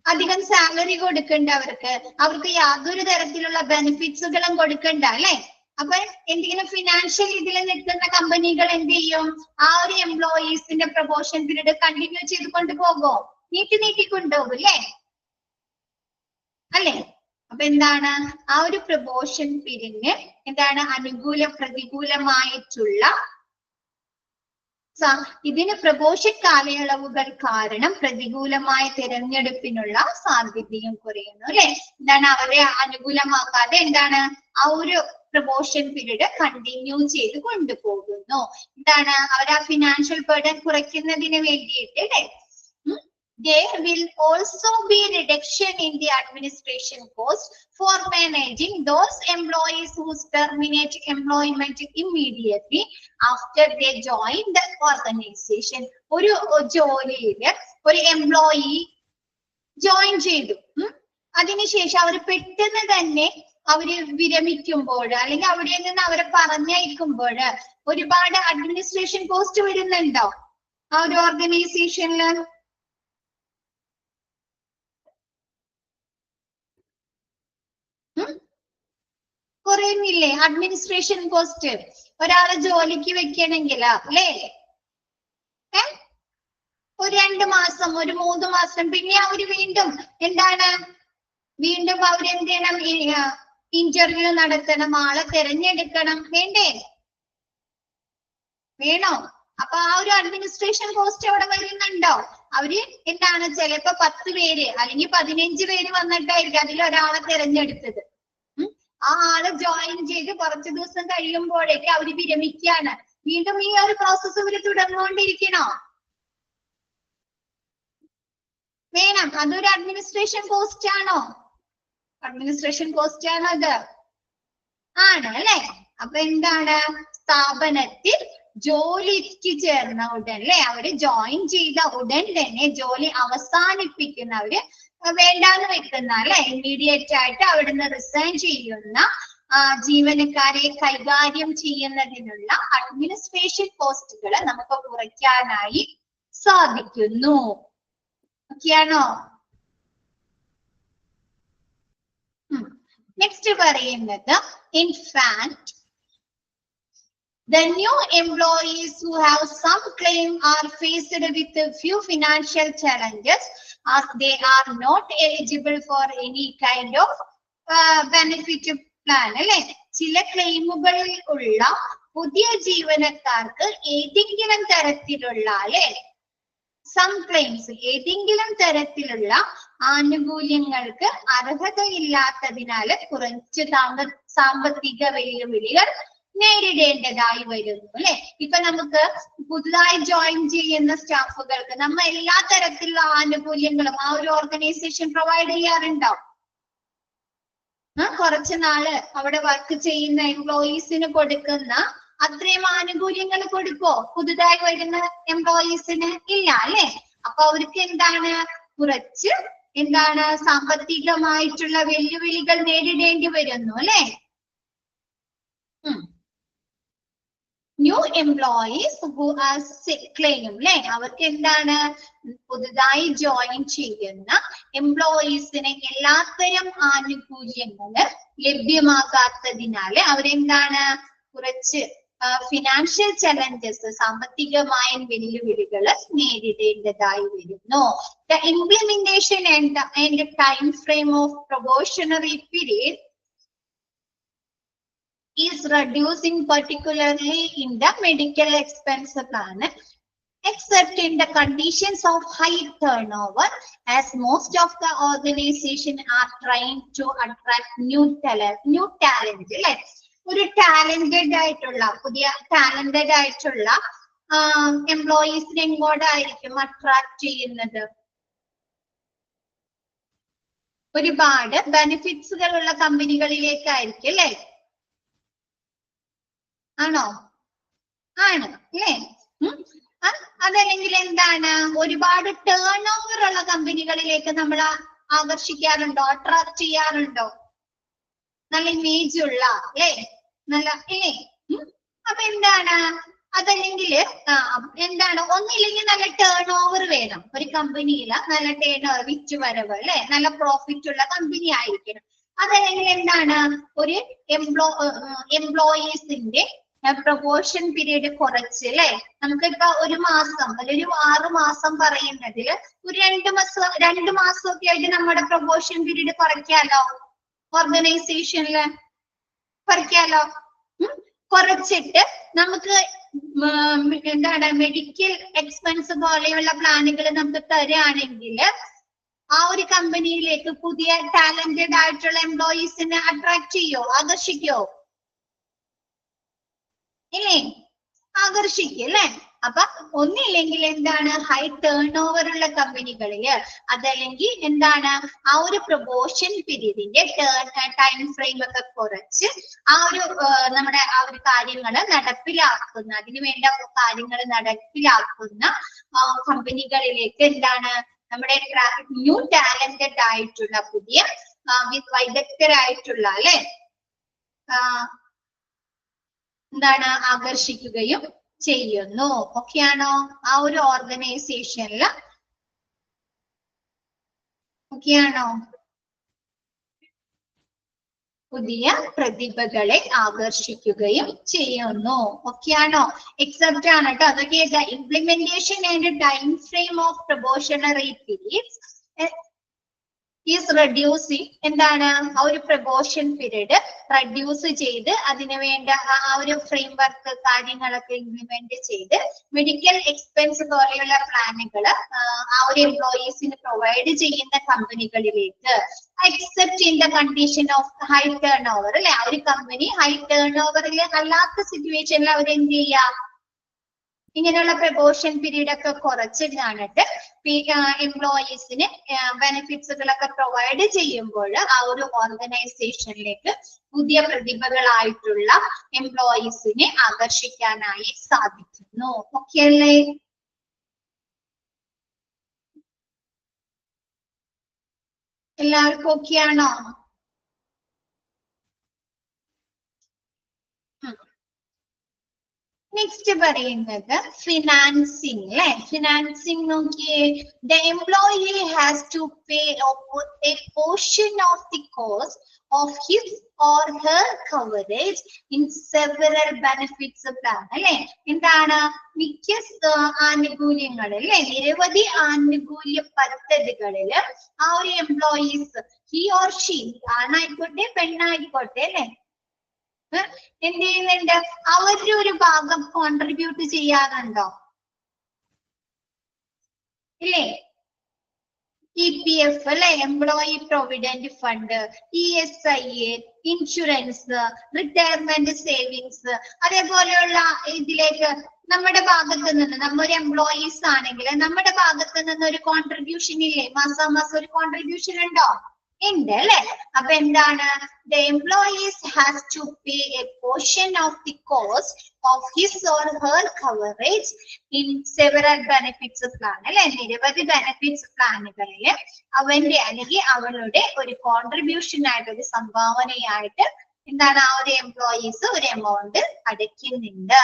അധികം സാലറി കൊടുക്കണ്ട, അവർക്ക് യാതൊരു തരത്തിലുള്ള ബെനിഫിറ്റ്സുകളും കൊടുക്കണ്ട അല്ലെ. അപ്പൊ എന്തെങ്കിലും ഫിനാൻഷ്യൽ ഇതിൽ നിൽക്കുന്ന കമ്പനികൾ എന്ത് ചെയ്യും, ആ ഒരു എംപ്ലോയീസിന്റെ പ്രൊബോഷൻ പീരീഡ് കണ്ടിന്യൂ ചെയ്ത് കൊണ്ടുപോകോ? നീട്ടി കൊണ്ടുപോകും അല്ലെ. അപ്പൊ എന്താണ്, ആ ഒരു പ്രൊബോഷൻ പീരീഡിന് എന്താണ്, പ്രതികൂലമായിട്ടുള്ള ഇതിന് പ്രൊബോഷൻ കാലയളവുകൾ കാരണം പ്രതികൂലമായ തിരഞ്ഞെടുപ്പിനുള്ള സാധ്യതയും കുറയുന്നു അല്ലെ. എന്താണ്, അവരെ അനുകൂലമാക്കാതെ എന്താണ് ആ ഒരു പ്രൊബോഷൻ പീരീഡ് കണ്ടിന്യൂ ചെയ്ത് കൊണ്ടുപോകുന്നു. എന്താണ്, അവർ ആ ഫിനാൻഷ്യൽ ബർഡൻ കുറയ്ക്കുന്നതിന് വേണ്ടിയിട്ട് അല്ലെ. There will also be reduction in the administration cost for managing those employees who terminate employment immediately after they join the organization. ഒരു ജോലിയില് ഒരു എംപ്ലോയി ജോയിൻ ചെയ്തു, അതിനുശേഷം അവർ പെട്ടെന്ന് തന്നെ അവര് വിരമിക്കുമ്പോൾ അല്ലെങ്കിൽ അവിടെ നിന്ന് അവരെ പറഞ്ഞയക്കുമ്പോൾ ഒരുപാട് അഡ്മിനിസ്ട്രേഷൻ കോസ്റ്റ് വരുന്നുണ്ടോ ആ ഒരു ഓർഗനൈസേഷനില്? കുറയുന്നില്ലേ അഡ്മിനിസ്ട്രേഷൻ കോസ്റ്റ്? ഒരാളെ ജോലിക്ക് വെക്കണമെങ്കിൽ അല്ലേ, ഒരു 2 മാസം, ഒരു 3 മാസം, പിന്നെ അവര് വീണ്ടും അവരെന്ത് ചെയ്യണം, ഇന്റർവ്യൂ നടത്തണം, ആളെ തിരഞ്ഞെടുക്കണം, വേണോ? അപ്പൊ ആ ഒരു അഡ്മിനിസ്ട്രേഷൻ കോസ്റ്റ് അവിടെ വരുന്നുണ്ടോ? അവര് ചിലപ്പോ 10 പേര് അല്ലെങ്കിൽ 15 പേര് വന്നിട്ടായിരിക്കും അതിലൊരാളെ തിരഞ്ഞെടുത്തത്. ആ ആള് ജോയിൻ ചെയ്ത് കുറച്ചു ദിവസം കഴിയുമ്പോഴേക്ക് അവര് വിരമിക്കാണ്. വീണ്ടും ഈ ഒരു പ്രോസസ്സ് ഇവര് തുടർന്നുകൊണ്ടിരിക്കണോ? വേണം. അതൊരു അഡ്മിനിസ്ട്രേഷൻ കോസ്റ്റ് ആണോ? അഡ്മിനിസ്ട്രേഷൻ കോസ്റ്റ് ആണോ അത്? ആണ് അല്ലെ? അപ്പൊ എന്താണ്, സ്ഥാപനത്തിൽ ജോലിക്ക് ചേർന്ന ഉടൻ അല്ലെ, അവര് ജോയിൻ ചെയ്ത ഉടൻ തന്നെ ജോലി അവസാനിപ്പിക്കുന്നവര്, വേണ്ടാന്ന് വെക്കുന്ന അല്ലെ, ഇമ്മീഡിയറ്റ് ആയിട്ട് അവിടുന്ന് റിസൈൻ ചെയ്യുന്ന ജീവനക്കാരെ കൈകാര്യം ചെയ്യുന്നതിനുള്ള അഡ്മിനിസ്ട്രേഷൻ കോസ്റ്റുകൾ നമുക്ക് കുറയ്ക്കാനായി സാധിക്കുന്നു. ഓക്കെയാണോ? നെക്സ്റ്റ് പറയുന്നത്, in fact the new employees who have some claim are faced with a few financial challenges as they are not eligible for any kind of benefit plan അല്ലെ. ചില ക്ലെയിമുകളിൽ ഉള്ള പുതിയ ജീവനക്കാർക്ക് ഏതെങ്കിലും തരത്തിലുള്ള അല്ലെ, സം ക്ലെയിംസ് ഏതെങ്കിലും തരത്തിലുള്ള ആനുകൂല്യങ്ങൾക്ക് അർഹതയില്ലാത്തതിനാൽ കുറച്ച് സാമ്പത്തിക വെല്ലുവിളികൾ നേരിടേണ്ടതായി വരുന്നു അല്ലെ. ഇപ്പൊ നമുക്ക് പുതുതായി ജോയിൻ ചെയ്യുന്ന സ്റ്റാഫുകൾക്ക് നമ്മൾ എല്ലാ തരത്തിലുള്ള ആനുകൂല്യങ്ങളും ആ ഒരു ഓർഗനൈസേഷൻ പ്രൊവൈഡ് ചെയ്യാറുണ്ടോ? കുറച്ചു നാള് അവിടെ വർക്ക് ചെയ്യുന്ന എംപ്ലോയീസിന് കൊടുക്കുന്ന അത്രയും ആനുകൂല്യങ്ങൾ കൊടുക്കോ പുതുതായി വരുന്ന എംപ്ലോയീസിന്? ഇല്ല അല്ലെ. അപ്പൊ അവർക്ക് എന്താണ്, കുറച്ച് എന്താണ്, സാമ്പത്തികമായിട്ടുള്ള വെല്ലുവിളികൾ നേരിടേണ്ടി വരുന്നു അല്ലെ. New employees who are claim അല്ലെ, അവർക്ക് എന്താണ്, പുതുതായി ജോയിൻ ചെയ്യുന്ന എംപ്ലോയീസിന് എല്ലാത്തരം ആനുകൂല്യങ്ങള് ലഭ്യമാകാത്തതിനാല് അവരെന്താണ്, കുറച്ച് ഫിനാൻഷ്യൽ ചലഞ്ചസ്, സാമ്പത്തികമായ വെല്ലുവിളികൾ നേരിടേണ്ടതായി വരുന്നു. The implementation and time frame of probationary period is reducing, particularly in the medical expense plan, except in the conditions of high turnover, as most of the organization are trying to attract new talent. Like ഒരു talented ആയിട്ടുള്ള, പുതിയ talented ആയിട്ടുള്ള എംപ്ലോയീസിനെ എങ്ങോട്ടായിരിക്കും attract ചെയ്യുന്നത്? ഒരുപാട് ബെനിഫിറ്റ്സുകൾ ഉള്ള കമ്പനികളിലേക്കായിരിക്കും അല്ലെ. ആണോ? ആണ് അല്ലേ. അതല്ലെങ്കിൽ എന്താണ്, ഒരുപാട് ടേൺ ഓവർ ഉള്ള കമ്പനികളിലേക്ക് നമ്മൾ ആകർഷിക്കാറുണ്ടോ, അട്രാക്ട് ചെയ്യാറുണ്ടോ? നല്ല ഇമേജ് ഉള്ള അല്ലേ, നല്ല അല്ലേ. അപ്പൊ എന്താണ്, അതല്ലെങ്കിൽ എന്താണ്, ഒന്നില്ലെങ്കിൽ നല്ല ടേൺ ഓവർ വേണം ഒരു കമ്പനിയിൽ, നല്ല ടേൺ ഓവർ, വിറ്റുവരവ് അല്ലെ, നല്ല പ്രോഫിറ്റ് ഉള്ള കമ്പനി ആയിരിക്കണം. അതല്ലെങ്കിൽ എന്താണ്, ഒരു എംപ്ലോയീസിന്റെ പ്രൊമോഷൻ പീരീഡ് കുറച്ച് അല്ലെ. നമുക്കിപ്പോ ഒരു മാസം അല്ലെങ്കിൽ ഒരു 6 മാസം പറയുന്നതിൽ ഒരു 2 മാസം ഒക്കെ ആയിട്ട് നമ്മുടെ പ്രൊമോഷൻ പീരീഡ് കുറയ്ക്കാലോ, ഓർഗനൈസേഷനില് കുറയ്ക്കാലോ. കുറച്ചിട്ട് നമുക്ക് എന്താണ്, മെഡിക്കൽ എക്സ്പെൻസ് പോലെയുള്ള പ്ലാനുകൾ നമുക്ക് തരാണെങ്കിൽ ആ ഒരു കമ്പനിയിലേക്ക് പുതിയ ടാലന്റഡ് ആയിട്ടുള്ള എംപ്ലോയീസിനെ അട്രാക്ട് ചെയ്യോ, ആകർഷിക്കോ? ഇല്ലേ, ആകർഷിക്കും അല്ലെ. അപ്പൊ ഒന്നില്ലെങ്കിൽ എന്താണ്, ഹൈ ടേൺ ഓവർ ഉള്ള കമ്പനികളില്, അതല്ലെങ്കിൽ എന്താണ്, ആ ഒരു പ്രൊമോഷൻ പീരീഡിന്റെ ടൈം ഫ്രെയിം ഒക്കെ കുറച്ച് ആ ഒരു നമ്മുടെ ആ ഒരു കാര്യങ്ങള് നടപ്പിലാക്കുന്ന, അതിനുവേണ്ട കാര്യങ്ങൾ നടപ്പിലാക്കുന്ന കമ്പനികളിലേക്ക് എന്താണ്, നമ്മുടെ ന്യൂ ടാലന്റഡ് ആയിട്ടുള്ള, പുതിയ വൈദഗ്ധരായിട്ടുള്ള അല്ലെ എന്താണ്, ആകർഷിക്കുകയും ചെയ്യുന്നു. ഓക്കെയാണോ? ആ ഒരു ഓർഗനൈസേഷനില് ഓക്കെയാണോ? പുതിയ പ്രതിഭകളെ ആകർഷിക്കുകയും ചെയ്യുന്നു. ഓക്കെയാണോ? എക്സെപ്റ്റ് ആണ് കേട്ടോ. അതൊക്കെ implementation and time frame of probationary periods is reducing, എന്താണ്, ആ ഒരു പ്രൊമോഷൻ പീരീഡ് റെഡ്യൂസ് ചെയ്ത് അതിനു വേണ്ട ആ ഒരു ഫ്രെയിം വർക്ക് കാര്യങ്ങളൊക്കെ ഇംപ്ലിമെന്റ് ചെയ്ത് മെഡിക്കൽ എക്സ്പെൻസ് പോലെയുള്ള പ്ലാനുകൾ ആ ഒരു എംപ്ലോയീസിന് പ്രൊവൈഡ് ചെയ്യുന്ന കമ്പനികളിലേക്ക്, except in the condition of high turnover അല്ലെ. ആ ഒരു കമ്പനി ഹൈ ടേൺ ഓവറിൽ അല്ലാത്ത സിറ്റുവേഷനിൽ അവർ എന്ത് ചെയ്യാം, ഇങ്ങനെയുള്ള പ്രൊബോഷൻ പീരീഡ് ഒക്കെ കുറച്ചിട്ടാണിട്ട് എംപ്ലോയീസിന് ബെനിഫിറ്റ്സുകളൊക്കെ പ്രൊവൈഡ് ചെയ്യുമ്പോൾ ആ ഒരു ഓർഗനൈസേഷനിലേക്ക് പുതിയ പ്രതിഭകളായിട്ടുള്ള എംപ്ലോയീസിനെ ആകർഷിക്കാനായി സാധിക്കുന്നു. ഓക്കെ അല്ലേ? എല്ലാവർക്കും ഓക്കെ ആണോ? നെക്സ്റ്റ് പറയുന്നത് ഫിനാൻസിങ് അല്ലെ. ഫിനാൻസിങ് നോക്കിയേ. The employee has to pay a portion of the cost of his or her coverage in several benefits plan അല്ലെ. എന്താണ്? മിക്ക ആനുകൂല്യങ്ങൾ അല്ലെ, നിരവധി ആനുകൂല്യ പദ്ധതികളിൽ ആ ഒരു എംപ്ലോയീസ്, ഹി ഓർ ഷീ, ആണായിക്കോട്ടെ പെണ്ണായിക്കോട്ടെ അല്ലെ, എന്ത് ചെയ്യുന്നുണ്ട്? അവരുടെ ഒരു ഭാഗം കോൺട്രിബ്യൂട്ട് ചെയ്യാറുണ്ടോ? ഇല്ലേ? EPF അല്ലെ, employee provident fund, ESIA, insurance, retirement savings, അതേപോലെയുള്ള ഇതിലേക്ക് നമ്മുടെ ഭാഗത്ത് നിന്ന്, നമ്മൊരു എംപ്ലോയീസ് ആണെങ്കിൽ നമ്മുടെ ഭാഗത്ത് നിന്ന് ഒരു കോൺട്രിബ്യൂഷൻ ഇല്ലേ? മാസാമാസം ഒരു കോൺട്രിബ്യൂഷൻ ഉണ്ടോ? ഉണ്ട് അല്ലെ. അപ്പൊ എന്താണ്? The employees has to pay a portion of the cost of his or her coverage in several benefits plan അല്ലെ. നിരവധി ബെനിഫിറ്റ്സ് പ്ലാനുകളിൽ അവന്റെ അല്ലെങ്കിൽ അവളുടെ ഒരു കോൺട്രിബ്യൂഷൻ ആയിട്ട്, ഒരു സംഭാവനയായിട്ട് എന്താണ് ആ ഒരു എംപ്ലോയീസ് ഒരു amount അടയ്ക്കുന്നുണ്ട്.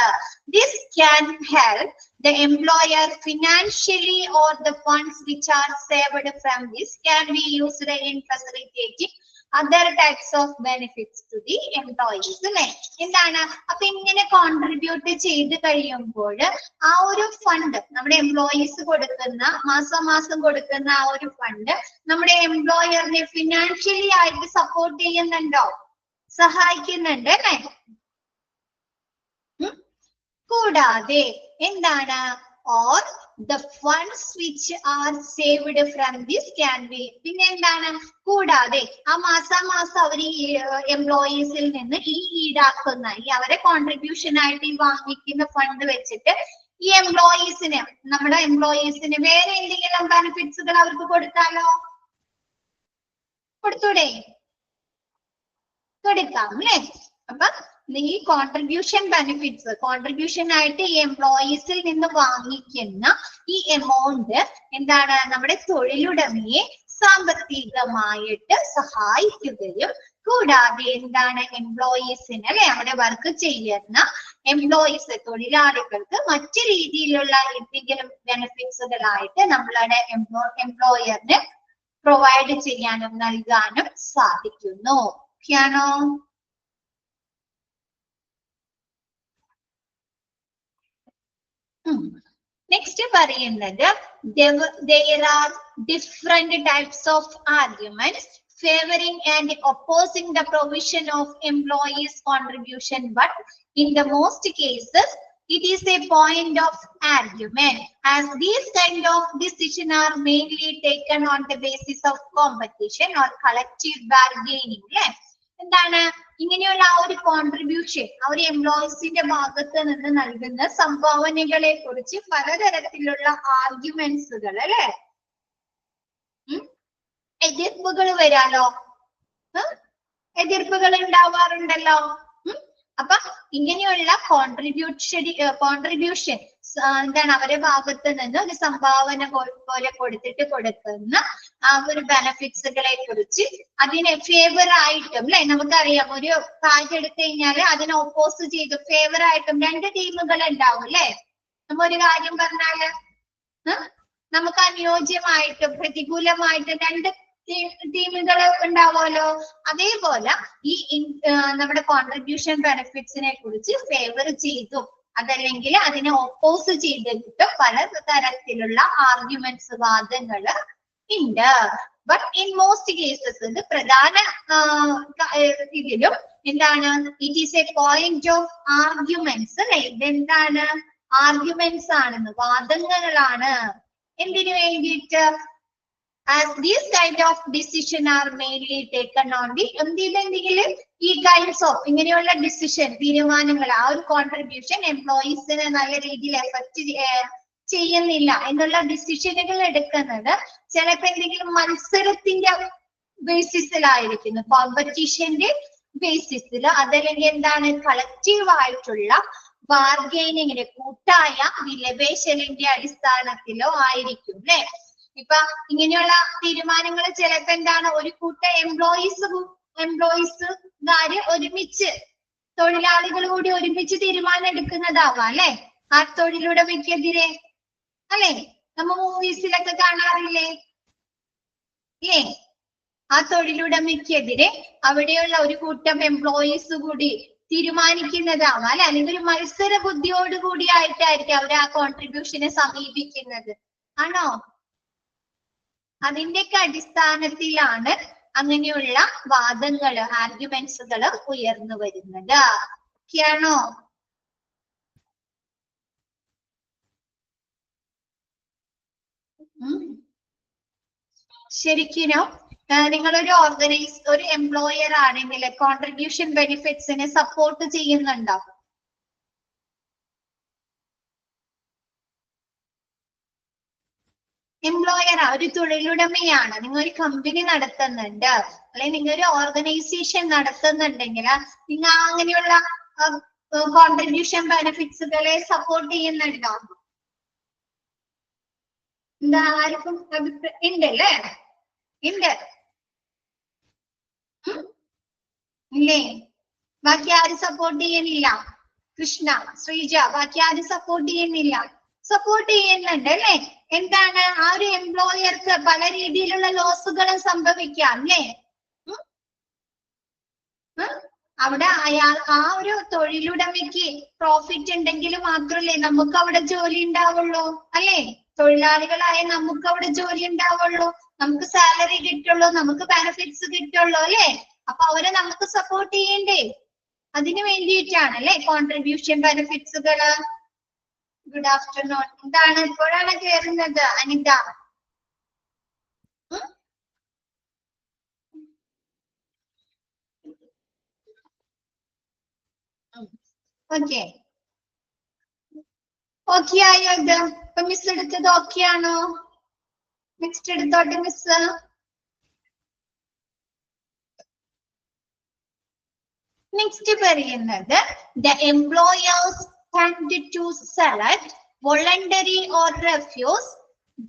This can help the employer financially, or the funds which are saved from this can be used in facilitating other types of benefits to the employees അല്ലെ. എന്താണ്? അപ്പൊ ഇങ്ങനെ കോൺട്രിബ്യൂട്ട് ചെയ്ത് കഴിയുമ്പോൾ ആ ഒരു ഫണ്ട്, നമ്മുടെ എംപ്ലോയീസ് കൊടുക്കുന്ന മാസം കൊടുക്കുന്ന ആ ഒരു ഫണ്ട് നമ്മുടെ എംപ്ലോയറിനെ ഫിനാൻഷ്യലി ആയിട്ട് സപ്പോർട്ട് ചെയ്യുന്നുണ്ടോ? സഹായിക്കുന്നുണ്ട് അല്ലെ. കൂടാതെ എന്താണ്? or the funds which are saved from this can be, പിന്നെ എന്താണ്? കൂടാതെ ആ മാസാമാസം അവർ ഈ എംപ്ലോയീസിൽ നിന്ന് ഈ ഈടാക്കുന്ന, ഈ അവരെ കോൺട്രിബ്യൂഷൻ ആയിട്ട് ഈ വാങ്ങിക്കുന്ന ഫണ്ട് വെച്ചിട്ട് ഈ എംപ്ലോയീസിന്, നമ്മുടെ എംപ്ലോയീസിന് വേറെ എന്തെങ്കിലും ബെനിഫിറ്റ്സുകൾ അവർക്ക് കൊടുത്താലോ? കൊടുത്തൂടെ? കൊടുക്കാം അല്ലെ. അപ്പൊ ഈ കോൺട്രിബ്യൂഷൻ ബെനിഫിറ്റ്സ്, കോൺട്രിബ്യൂഷൻ ആയിട്ട് ഈ എംപ്ലോയീസിൽ നിന്ന് വാങ്ങിക്കുന്ന ഈ എമൗണ്ട് എന്താണ്? നമ്മുടെ തൊഴിലുടമയെ സാമ്പത്തികമായിട്ട് സഹായിക്കുകയും കൂടാതെ എന്താണ്? എംപ്ലോയീസിന് അല്ലെ, അവിടെ വർക്ക് ചെയ്യുന്ന എംപ്ലോയീസ്, തൊഴിലാളികൾക്ക് മറ്റു രീതിയിലുള്ള എന്തെങ്കിലും ബെനിഫിറ്റ്സുകളായിട്ട് നമ്മളുടെ എംപ്ലോയറിന് പ്രൊവൈഡ് ചെയ്യാനും നൽകാനും സാധിക്കുന്നു. ഓക്കെയാണോ? നെക്സ്റ്റ് പറയുന്നത് there are different types of arguments favoring and opposing the provision of employees contribution, but in the most cases it is a point of argument, as these kind of decisions are mainly taken on the basis of competition or collective bargaining. എന്താണ്? ഇങ്ങനെയുള്ള ആ ഒരു contribution, ആ ഒരു എംപ്ലോയീസിന്റെ ഭാഗത്ത് നിന്ന് നൽകുന്ന സംഭാവനകളെ കുറിച്ച് പലതരത്തിലുള്ള ആർഗ്യുമെന്റ്സുകൾ അല്ലെ, എതിർപ്പുകൾ വരാലോ, എതിർപ്പുകൾ ഉണ്ടാവാറുണ്ടല്ലോ. അപ്പൊ ഇങ്ങനെയുള്ള കോൺട്രിബ്യൂഷൻ എന്താണ്? അവരുടെ ഭാഗത്ത് നിന്ന് ഒരു സംഭാവന പോലെ കൊടുക്കുന്ന ആ ഒരു ബെനിഫിറ്റ്സുകളെ കുറിച്ച് അതിനെ ഫേവർ ആയിട്ടും അല്ലെ, നമുക്കറിയാം ഒരു കാര്യം എടുത്തു കഴിഞ്ഞാൽ അതിനെ ഓപ്പോസ് ചെയ്ത് ഫേവർ ആയിട്ടും രണ്ട് ടീമുകൾ ഉണ്ടാവും അല്ലെ. നമ്മ ഒരു കാര്യം പറഞ്ഞാല് നമുക്ക് അനുയോജ്യമായിട്ടും പ്രതികൂലമായിട്ടും രണ്ട് ടീമുകൾ ഉണ്ടാവുമല്ലോ. അതേപോലെ ഈ നമ്മുടെ കോൺട്രിബ്യൂഷൻ ബെനിഫിറ്റ്സിനെ കുറിച്ച് ഫേവർ ചെയ്തും അതല്ലെങ്കിൽ അതിനെ ഓപ്പോസ് ചെയ്തിട്ട് പല തരത്തിലുള്ള ആർഗ്യുമെന്റ്സ്, വാദങ്ങൾ ഉണ്ട്. ബട്ട് ഇൻ മോസ്റ്റ് കേസസ്, ഇത് പ്രധാന ഇതിലും എന്താണ്? It is A point of arguments അല്ലെ. ഇതെന്താണ്? ആർഗ്യുമെന്റ്സ് ആണെന്ന്, വാദങ്ങളാണ്. എന്തിനു വേണ്ടിയിട്ട്? as these kind of decision are mainly taken on the എന്തെങ്കിലും ഈ കൈൻഡ്സ് ഓഫ് ഇങ്ങനെയുള്ള ഡിസിഷൻ തീരുമാനങ്ങൾ ആ ഒരു കോൺട്രിബ്യൂഷൻ എംപ്ലോയീസിനെ നല്ല രീതിയിൽ എഫക്ട് ചെയ്യുന്നില്ല എന്നുള്ള ഡിസിഷനുകൾ എടുക്കുന്നത് ചിലപ്പോൾ എന്തെങ്കിലും മത്സരത്തിന്റെ ബേസിസിലായിരിക്കുന്നു, കോമ്പറ്റീഷന്റെ ബേസിസിൽ, അതല്ലെങ്കിൽ എന്താണ് കളക്റ്റീവ് ആയിട്ടുള്ള ബാർഗൈനിങ്ങിന്റെ കൂട്ടായ വിലപേശലിന്റെ അടിസ്ഥാനത്തിലോ ആയിരിക്കും അല്ലെ. ഇപ്പൊ ഇങ്ങനെയുള്ള തീരുമാനങ്ങൾ ചിലപ്പോ എന്താണ് ഒരു കൂട്ടം എംപ്ലോയീസുകാര് ഒരുമിച്ച് തൊഴിലാളികൾ കൂടി ഒരുമിച്ച് തീരുമാനം എടുക്കുന്നതാവാം അല്ലെ, ആ തൊഴിലുടമയ്ക്കെതിരെ അല്ലെ. നമ്മ മൂവീസിലൊക്കെ കാണാറില്ലേ അല്ലേ, ആ തൊഴിലുടമയ്ക്കെതിരെ അവിടെയുള്ള ഒരു കൂട്ടം എംപ്ലോയീസ് കൂടി തീരുമാനിക്കുന്നതാവാം അല്ലെ, അല്ലെങ്കിൽ ഒരു മത്സര ബുദ്ധിയോട് കൂടി ആയിട്ടായിരിക്കും അവർ ആ കോൺട്രിബ്യൂഷനെ സമീപിക്കുന്നത്, ആണോ? അതിന്റെയൊക്കെ അടിസ്ഥാനത്തിലാണ് അങ്ങനെയുള്ള വാദങ്ങള് ആർഗ്യുമെന്റ്സുകള് ഉയർന്നു വരുന്നത്. ഓക്കെയാണോ? ശരിക്കും നിങ്ങളൊരു ഒരു എംപ്ലോയർ ആണെങ്കിൽ കോൺട്രിബ്യൂഷൻ ബെനിഫിറ്റ്സിനെ സപ്പോർട്ട് ചെയ്യുന്നുണ്ടോ? എംപ്ലോയർ ഒരു തൊഴിലുടമയാണ്, നിങ്ങൾ ഒരു കമ്പനി നടത്തുന്നുണ്ട് അല്ലെങ്കിൽ നിങ്ങൾ ഒരു ഓർഗനൈസേഷൻ നടത്തുന്നുണ്ടെങ്കിൽ നിങ്ങൾ അങ്ങനെയുള്ള കോൺട്രിബ്യൂഷൻ ബെനിഫിറ്റ്സുകളെ സപ്പോർട്ട് ചെയ്യുന്നുണ്ടോ? എന്താ ആർക്കും ഉണ്ട് അല്ലേ? ഉണ്ട് ഇല്ലേ? ബാക്കി ആരും സപ്പോർട്ട് ചെയ്യുന്നില്ല? കൃഷ്ണ, ശ്രീജ, ബാക്കി ആരും സപ്പോർട്ട് ചെയ്യുന്നില്ല? സപ്പോർട്ട് ചെയ്യുന്നുണ്ട് അല്ലെ. എന്താണ് ആ ഒരു എംപ്ലോയർക്ക് പല രീതിയിലുള്ള ലോസുകളും സംഭവിക്കാം അല്ലേ. അവിടെ ആ ഒരു തൊഴിലുടമയ്ക്ക് പ്രോഫിറ്റ് ഉണ്ടെങ്കിൽ മാത്രമല്ലേ നമുക്ക് അവിടെ ജോലി ഉണ്ടാവുള്ളൂ അല്ലെ. തൊഴിലാളികളായ നമുക്ക് അവിടെ ജോലി ഉണ്ടാവുള്ളൂ, നമുക്ക് സാലറി കിട്ടുള്ളൂ, നമുക്ക് ബെനിഫിറ്റ്സ് കിട്ടുള്ളൂ അല്ലെ. അപ്പൊ അവരെ നമുക്ക് സപ്പോർട്ട് ചെയ്യണ്ടേ? അതിനു വേണ്ടിയിട്ടാണ് അല്ലെ കോൺട്രിബ്യൂഷൻ ബെനിഫിറ്റ്സുകള്. Good afternoon. എന്താണ് ഇപ്പോഴാണ് കയറുന്നത് അനിത? ഓക്കെ ഓക്കെ ആയോ? ഇത് ഇപ്പൊ മിസ് എടുത്തത് ഓക്കെ ആണോ? നെക്സ്റ്റ് എടുത്തോട്ടെ മിസ്. നെക്സ്റ്റ് പറയുന്നത് the employers tend to select voluntary or refuse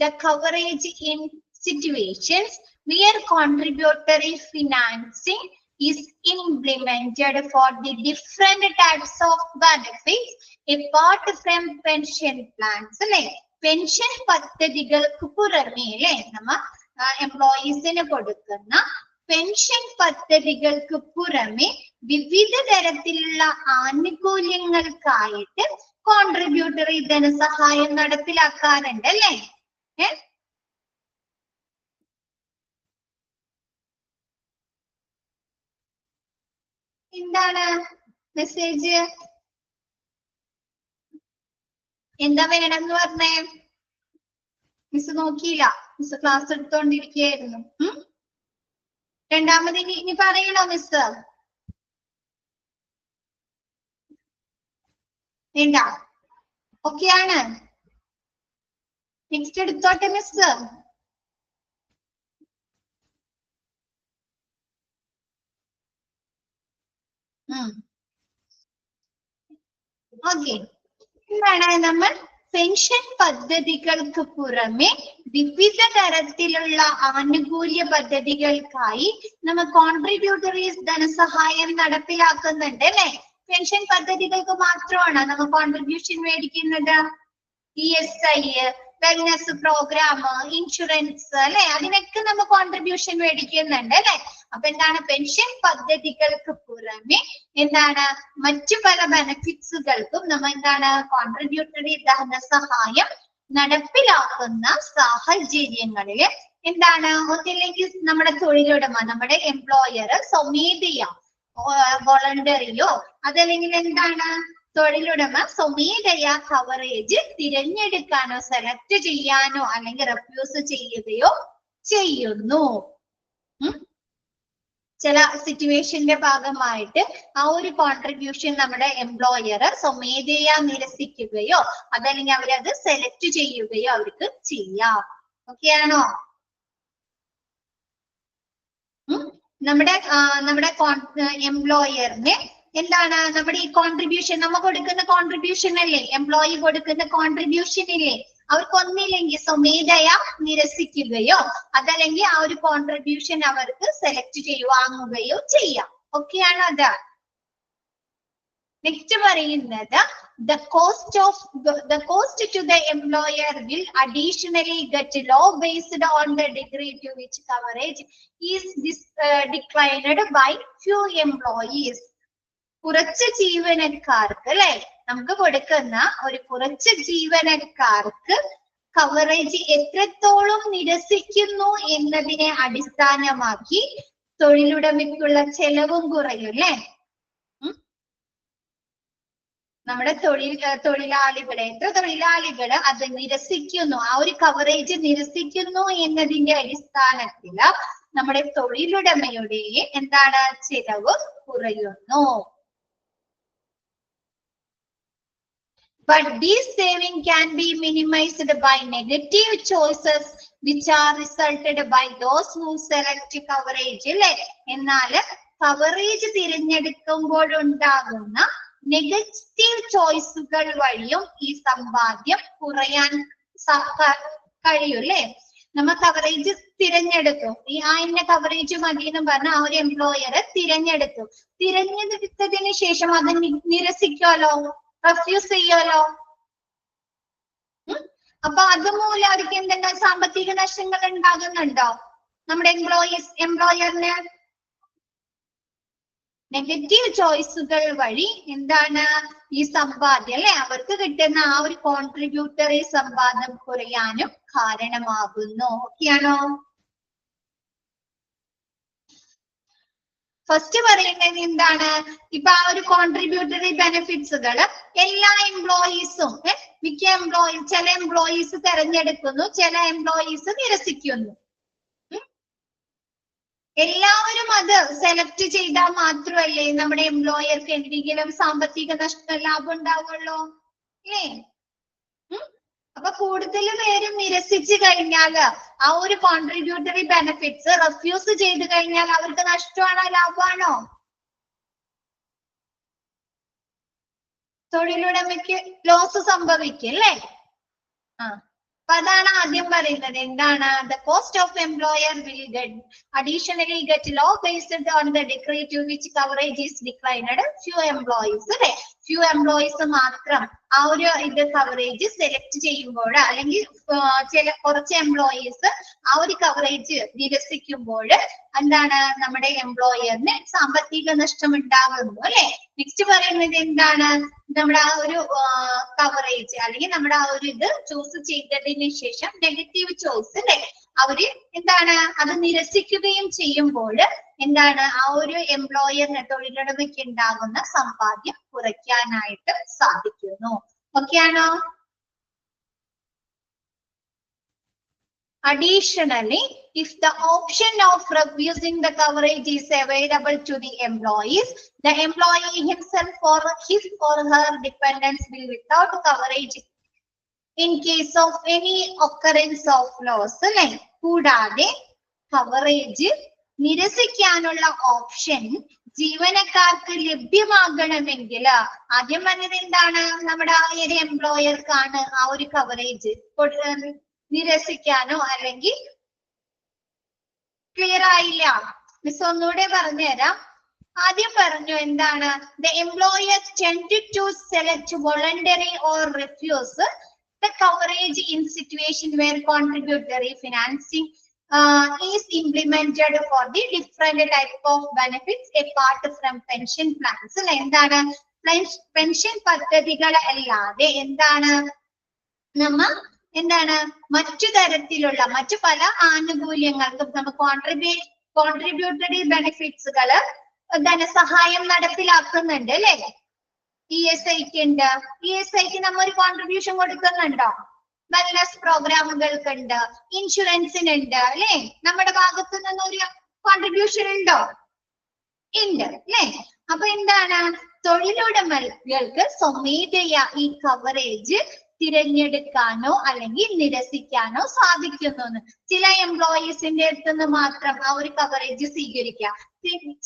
the coverage in situations where contributory financing is implemented for the different types of benefits apart from pension plans അല്ലെ. Pension പദ്ധതികൾക്ക് പുറമേ അല്ലെ നമ്മ എംപ്ലോയീസിന് കൊടുക്കുന്ന pension പദ്ധതികൾക്ക് പുറമെ വിവിധ തരത്തിലുള്ള ആനുകൂല്യങ്ങൾക്കായിട്ട് കോൺട്രിബ്യൂട്ടറി ധനസഹായം നടപ്പിലാക്കാറുണ്ട് അല്ലേ. എന്താണ് മെസ്സേജ്? എന്താ വേണമെന്ന് പറഞ്ഞേ? മിസ് നോക്കിയില്ല, മിസ് ക്ലാസ് എടുത്തോണ്ടിരിക്കുകയായിരുന്നു. രണ്ടാമത് ഇനി പറയണോ മിസ്? വേണ്ട, ഓക്കെയാണ്. നെക്സ്റ്റ് എടുത്തോട്ടെ മിസ്. ഓക്കെ, എന്താണ് നമ്മൾ പെൻഷൻ പദ്ധതികൾക്ക് പുറമെ വിവിധ തരത്തിലുള്ള ആനുകൂല്യ പദ്ധതികൾക്കായി നമ്മൾ കോൺട്രിബ്യൂട്ടറീസ് ധനസഹായം നടപ്പിലാക്കുന്നുണ്ട് അല്ലെ. പെൻഷൻ പദ്ധതികൾക്ക് മാത്രമാണ് നമ്മൾ കോൺട്രിബ്യൂഷൻ മേടിക്കുന്നത്. ESI, വെൽനസ് പ്രോഗ്രാം, ഇൻഷുറൻസ് അല്ലെ, അതിനൊക്കെ നമ്മൾ കോൺട്രിബ്യൂഷൻ മേടിക്കുന്നുണ്ട് അല്ലെ. അപ്പൊ എന്താണ് പെൻഷൻ പദ്ധതികൾക്ക് പുറമെ എന്താണ് മറ്റു പല ബെനിഫിറ്റ്സുകൾക്കും നമ്മൾ എന്താണ് കോൺട്രിബ്യൂട്ടറി ധനസഹായം നടപ്പിലാക്കുന്ന സാഹചര്യങ്ങളില് എന്താണ് ഒന്നില്ലെങ്കിൽ നമ്മുടെ തൊഴിലുടമ, നമ്മുടെ എംപ്ലോയർ സ്വമേധയാ വോളണ്ടറിയോ അതല്ലെങ്കിൽ എന്താണ് തൊഴിലുടമ സ്വമേധയാ കവറേജ് തിരഞ്ഞെടുക്കാനോ സെലക്ട് ചെയ്യാനോ അല്ലെങ്കിൽ റെഫ്യൂസ് ചെയ്യുകയോ ചെയ്യുന്നു. ചില സിറ്റുവേഷന്റെ ഭാഗമായിട്ട് ആ ഒരു കോൺട്രിബ്യൂഷൻ നമ്മുടെ എംപ്ലോയർ സ്വമേധയാ നിരസിക്കുകയോ അതല്ലെങ്കിൽ അവരത് സെലക്ട് ചെയ്യുകയോ അവർക്ക് ചെയ്യാം. ഓക്കെ ആണോ? നമ്മുടെ എംപ്ലോയറിന് എന്താണ് നമ്മുടെ ഈ കോൺട്രിബ്യൂഷൻ നമ്മ കൊടുക്കുന്ന കോൺട്രിബ്യൂഷൻ അല്ലേ, എംപ്ലോയി കൊടുക്കുന്ന കോൺട്രിബ്യൂഷൻ ഇല്ലേ, അവർക്ക് ഒന്നില്ലെങ്കിൽ സ്വമേധയാ നിരസിക്കുകയോ അതല്ലെങ്കിൽ ആ ഒരു കോൺട്രിബ്യൂഷൻ അവർക്ക് സെലക്ട് വാങ്ങുകയോ ചെയ്യാം. ഓക്കെ ആണോ? അത് നെക്സ്റ്റ് പറയുന്നത് the cost to the employer will additionally get low based on the degree to which coverage is declined by few employees. കുറച്ച് ജീവനക്കാർക്ക് അല്ലെ, നമുക്ക് കൊടുക്കുന്ന ഒരു കുറച്ച് ജീവനക്കാർക്ക് കവറേജ് എത്രത്തോളം നിരസിക്കുന്നു എന്നതിനെ അടിസ്ഥാനമാക്കി തൊഴിലുടമയ്ക്കുള്ള ചെലവും കുറയും അല്ലെ. നമ്മുടെ തൊഴിലാളികളെ എത്ര തൊഴിലാളികള് അത് നിരസിക്കുന്നു, ആ ഒരു കവറേജ് നിരസിക്കുന്നു എന്നതിന്റെ അടിസ്ഥാനത്തിൽ നമ്മുടെ തൊഴിലുടമയുടെ എന്താണ് ചെലവ് കുറയുന്നു. But this saving can be minimized by negative choices which are resulted by those who select coverage. എന്നാൽ കവറേജ് തിരഞ്ഞെടുക്കുമ്പോഴുണ്ടാകുന്ന നെഗറ്റീവ് ചോയ്സുകൾ വഴിയും ഈ സമ്പാദ്യം കുറയാൻ കഴിയും അല്ലെ. നമ്മ കവറേജ് തിരഞ്ഞെടുത്തു, ഈ ഇന്ന കവറേജ് മതി എന്ന് പറഞ്ഞ ആ ഒരു എംപ്ലോയറെ തിരഞ്ഞെടുത്തതിന് ശേഷം അത് നിരസിക്കാലോ, റെഫ്യൂസ് ചെയ്യാലോ. അപ്പൊ അതുമൂലം അവർക്ക് എന്തെങ്കിലും സാമ്പത്തിക നഷ്ടങ്ങൾ ഉണ്ടാകുന്നുണ്ടോ? നമ്മുടെ എംപ്ലോയറിന് നെഗറ്റീവ് ചോയ്സുകൾ വഴി എന്താണ് ഈ സമ്പാദ്യം അല്ലെ, അവർക്ക് കിട്ടുന്ന ആ ഒരു കോൺട്രിബ്യൂട്ടറി സമ്പാദ്യം കുറയാനും കാരണമാകുന്നു. ഓക്കെയാണോ? ഫസ്റ്റ് പറയുന്നത് എന്താണ്, ഇപ്പൊ ആ ഒരു കോൺട്രിബ്യൂട്ടറി ബെനിഫിറ്റ്സുകൾ എല്ലാ എംപ്ലോയീസും ചില എംപ്ലോയീസ് തെരഞ്ഞെടുക്കുന്നു, ചില എംപ്ലോയീസ് നിരസിക്കുന്നു. എല്ലാവരും അത് സെലക്ട് ചെയ്താൽ മാത്രമല്ലേ നമ്മുടെ എംപ്ലോയർക്ക് എന്തെങ്കിലും സാമ്പത്തിക ലാഭം ഉണ്ടാവുള്ളൂ അല്ലേ. അപ്പൊ കൂടുതൽ പേര് നിരസിച്ചു കഴിഞ്ഞാൽ ആ ഒരു കോൺട്രിബ്യൂട്ടറി ബെനിഫിറ്റ്സ് റെഫ്യൂസ് ചെയ്ത് കഴിഞ്ഞാൽ അവർക്ക് നഷ്ടമാണോ ലാഭമാണോ? തൊഴിലുടമയ്ക്ക് ലോസ് സംഭവിക്കും അല്ലേ. അപ്പൊ അതാണ് ആദ്യം പറയുന്നത്, എന്താണ് the cost of employer will additionally get low based on the degree to which coverage is declined. Few employees അല്ലെ, few employees മാത്രം ആ ഒരു ഇത് കവറേജ് സെലക്ട് ചെയ്യുമ്പോൾ അല്ലെങ്കിൽ കുറച്ച് എംപ്ലോയീസ് ആ ഒരു കവറേജ് നിരസിക്കുമ്പോൾ എന്താണ് നമ്മുടെ എംപ്ലോയറിന് സാമ്പത്തിക നഷ്ടം ഉണ്ടാകുന്നു അല്ലെ. നെക്സ്റ്റ് പറയുന്നത് എന്താണ്, നമ്മുടെ ആ ഒരു കവറേജ് അല്ലെങ്കിൽ നമ്മുടെ ആ ഒരു ഇത് ചൂസ് ചെയ്തതിന് ശേഷം നെഗറ്റീവ് ചോയ്സ് അല്ലെ അവര് എന്താണ് അത് നിരസിക്കുകയും ചെയ്യുമ്പോൾ എന്താണ് ആ ഒരു എംപ്ലോയറിന് തൊഴിലുടമയ്ക്ക് ഉണ്ടാകുന്ന സമ്പാദ്യം കുറയ്ക്കാനായിട്ട് സാധിക്കുന്നു. ഓക്കെയാണോ? Additionally, if the option of refusing the coverage is available to the employees, the employee himself or his or her dependents will without coverage in case of any occurrence of loss. കൂടാതെ coverage നിരസിക്കാനുള്ള option ജീവനക്കാർക്ക് ലഭ്യമാകണമെങ്കിൽ ആദ്യം പറഞ്ഞത് എന്താണ്, നമ്മുടെ ആ ഒരു എംപ്ലോയർക്കാണ് ആ ഒരു കവറേജ് നിരസിക്കാനോ അല്ലെങ്കിൽ ക്ലിയർ ആയില്ല, മിസ് ഒന്നുകൂടെ പറഞ്ഞുതരാം. ആദ്യം പറഞ്ഞു എന്താണ്, the employer tended to select voluntary or refuse the coverage in situation where contributory financing is implemented for the different type of benefits apart from pension plans. എന്താണ് പെൻഷൻ പദ്ധതികൾ അല്ലാതെ എന്താണ് മറ്റു തരത്തിലുള്ള മറ്റു പല ആനുകൂല്യങ്ങൾക്കും നമുക്ക് കോൺട്രിബ്യൂട്ടറി ബെനിഫിറ്റ്സുകള് ധനസഹായം നടപ്പിലാക്കുന്നുണ്ട് അല്ലെ. ESI ഉണ്ട്, ESI ക്ക് നമ്മ ഒരു കോൺട്രിബ്യൂഷൻ കൊടുക്കുന്നുണ്ടോ? വെൽനസ് പ്രോഗ്രാമുകൾക്കുണ്ട്, ഇൻഷുറൻസിനുണ്ട് അല്ലെ? നമ്മുടെ ഭാഗത്തു നിന്ന് ഒരു കോൺട്രിബ്യൂഷൻ ഉണ്ടോ? ഉണ്ട് അല്ലെ? അപ്പൊ എന്താണ്, തൊഴിലുടമകൾക്ക് സ്വമേധയാ ഈ കവറേജ് തിരഞ്ഞെടുക്കാനോ അല്ലെങ്കിൽ നിരസിക്കാനോ സാധിക്കുന്നു. ചില എംപ്ലോയീസിന്റെ അടുത്ത് നിന്ന് മാത്രം ആ ഒരു കവറേജ് സ്വീകരിക്കാം,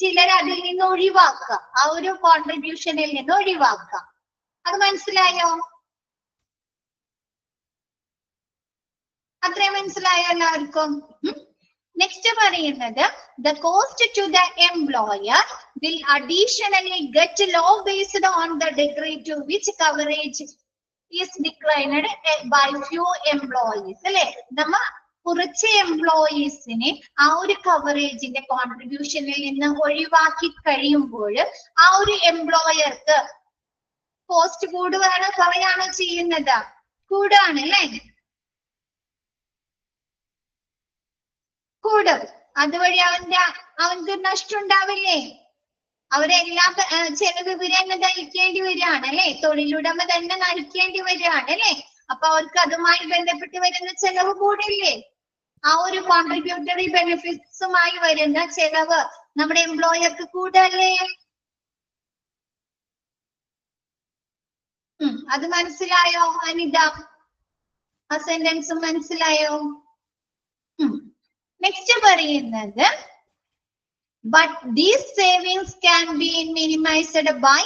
ചിലർ അതിൽ നിന്ന് ഒഴിവാക്കാം, ആ ഒരു കോൺട്രിബ്യൂഷനിൽ നിന്ന് ഒഴിവാക്കാം. അത് മനസ്സിലായോ? അത്രയും മനസ്സിലായോ എല്ലാവർക്കും? നെക്സ്റ്റ് പറയുന്നത്, the cost to the employer will additionally get low based on the degree to which coverage is declined by few employees. അല്ലെ? നമ്മ കുറച്ച് എംപ്ലോയീസിനെ ആ ഒരു കവറേജിന്റെ കോൺട്രിബ്യൂഷനിൽ നിന്ന് ഒഴിവാക്കി കഴിയുമ്പോൾ ആ ഒരു എംപ്ലോയർക്ക് കോസ്റ്റ് കൂടുകയാണോ കുറയാണോ ചെയ്യുന്നത്? കൂടുകയാണ് അല്ലെ? കൂടും. അതുവഴി അവർക്ക് നഷ്ടം ഉണ്ടാവില്ലേ? അവരെല്ലാം ചെലവ് ഇവര് തന്നെ നയിക്കേണ്ടി വരികയാണ് അല്ലെ? തൊഴിലുടമ തന്നെ നയിക്കേണ്ടി വരികയാണ് അല്ലെ? അപ്പൊ അവർക്ക് അതുമായി ബന്ധപ്പെട്ട് വരുന്ന ചെലവ് കൂടില്ലേ? ആ ഒരു കോൺട്രിബ്യൂട്ടറി ബെനിഫിറ്റ്സുമായി വരുന്ന ചെലവ് നമ്മുടെ എംപ്ലോയർക്ക് കൂടല്ലേ? അത് മനസ്സിലായോ അനിത? ആ സെന്റൻസ് മനസ്സിലായോ? നെക്സ്റ്റ് പറയുന്നത്, but these savings can be minimized by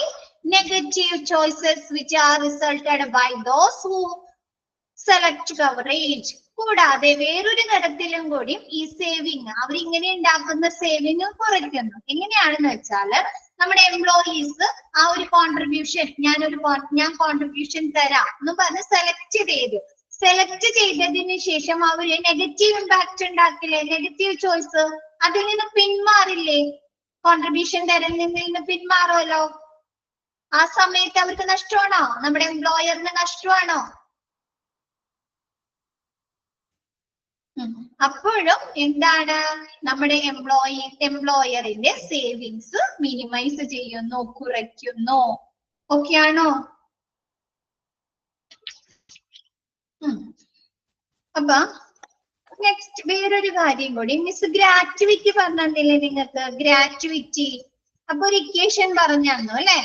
negative choices which are resulted by those who select coverage. കൂടാതെ വേറൊരു തരത്തിലും കൂടി ഈ സേവിങ് അവരിങ്ങനെ ഉണ്ടാക്കുന്ന സേവിങ് കുറയ്ക്കുന്നു. എങ്ങനെയാണെന്ന് വെച്ചാല്, നമ്മുടെ എംപ്ലോയീസ് ആ ഒരു കോൺട്രിബ്യൂഷൻ ഞാൻ കോൺട്രിബ്യൂഷൻ തരാം എന്ന് പറഞ്ഞ് സെലക്ട് ചെയ്തതിന് ശേഷം അവര് നെഗറ്റീവ് ഇമ്പാക്ട് ഉണ്ടാക്കില്ലേ? നെഗറ്റീവ് ചോയ്സ്, അതിൽ നിന്ന് പിന്മാറില്ലേ? കോൺട്രിബ്യൂഷൻ തരുന്നതിൽ നിന്ന് പിന്മാറുമല്ലോ. ആ സമയത്ത് അവർക്ക് നഷ്ടമാണോ? നമ്മുടെ എംപ്ലോയറിന് നഷ്ടമാണോ? അപ്പോഴും എന്താണ്, നമ്മുടെ എംപ്ലോയറിന്റെ സേവിങ്സ് മിനിമൈസ് ചെയ്യുന്നു, കുറയ്ക്കുന്നു. ഓക്കെ ആണോ? അപ്പൊ നെക്സ്റ്റ് വേറൊരു കാര്യം കൂടി, മിസ് ഗ്രാറ്റുവിറ്റി പറഞ്ഞില്ലേ നിങ്ങൾക്ക്? ഗ്രാറ്റുവിറ്റി അപ്പൊ ഒരു ഇക്വേഷൻ പറഞ്ഞു തന്നു അല്ലെ?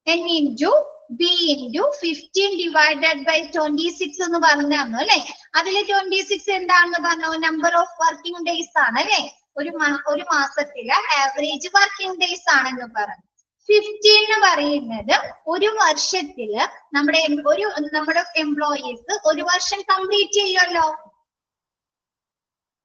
n into b into 15 divided by 26 എന്ന് പറഞ്ഞു തന്നു അല്ലെ? അതില് 26 എന്താണെന്ന് പറഞ്ഞു? നമ്പർ ഓഫ് വർക്കിംഗ് ഡേയ്സ് ആണ് അല്ലെ? ഒരു മാസത്തിലെ ആവറേജ് വർക്കിംഗ് ഡേയ്സ് ആണെന്ന് പറഞ്ഞു. 15 എന്ന് പറയുന്നത് ഒരു വർഷത്തില് നമ്മുടെ എംപ്ലോയീസ് ഒരു വർഷം കംപ്ലീറ്റ് ചെയ്യുമല്ലോ.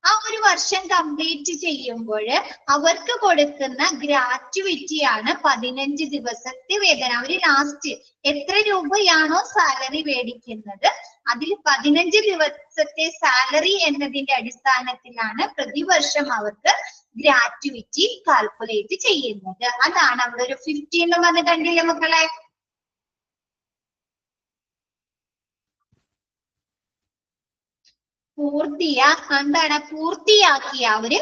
ആ ഒരു വർഷം കംപ്ലീറ്റ് ചെയ്യുമ്പോൾ അവർക്ക് കൊടുക്കുന്ന ഗ്രാറ്റുവിറ്റിയാണ് 15 ദിവസത്തെ വേതനം. അവര് ലാസ്റ്റ് എത്ര രൂപയാണോ സാലറി മേടിക്കുന്നത് അതിൽ 15 ദിവസത്തെ സാലറി എന്നതിന്റെ അടിസ്ഥാനത്തിലാണ് പ്രതിവർഷം അവർക്ക് ഗ്രാറ്റുവിറ്റി കാൽക്കുലേറ്റ് ചെയ്യുന്നത്. അതാണ് അവിടെ ഒരു 15 എന്ന് പറഞ്ഞ് കണ്ടില്ലേ മക്കളെ? പൂർത്തിയാക്കിയ അവര്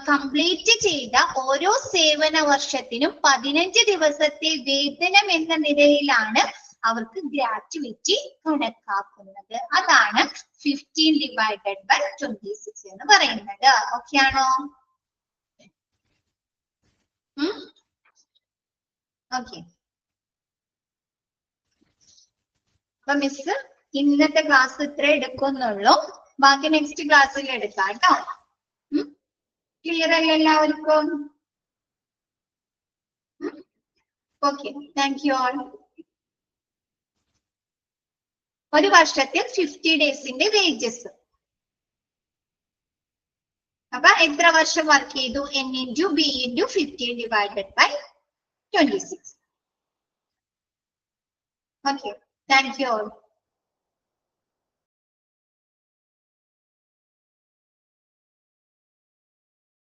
കംപ്ലീറ്റ് ചെയ്ത ഓരോ സേവന വർഷത്തിനും 15 ദിവസത്തെ വേതനം എന്ന നിലയിലാണ് അവർക്ക് ഗ്രാറ്റുവിറ്റി കണക്കാക്കുന്നത്. അതാണ് 15 divided by 26 എന്ന് പറയുന്നത്. ഓക്കെ ആണോ? ഓക്കെ. അപ്പൊ മിസ് ഇന്നത്തെ ക്ലാസ് ഇത്ര എടുക്കുന്നുള്ളൂ. ബാക്കി നെക്സ്റ്റ് ക്ലാസ്സിൽ എടുക്കാം കേട്ടോ. ക്ലിയർ അല്ല എല്ലാവർക്കും? Okay, thank you all. ഒരു വർഷത്തിൽ 50 ഡേയ്സിന്റെ വേജസ്. അപ്പൊ എത്ര വർഷം വർക്ക് ചെയ്തു? n into b into 15 divided by 26. Okay, thank you all.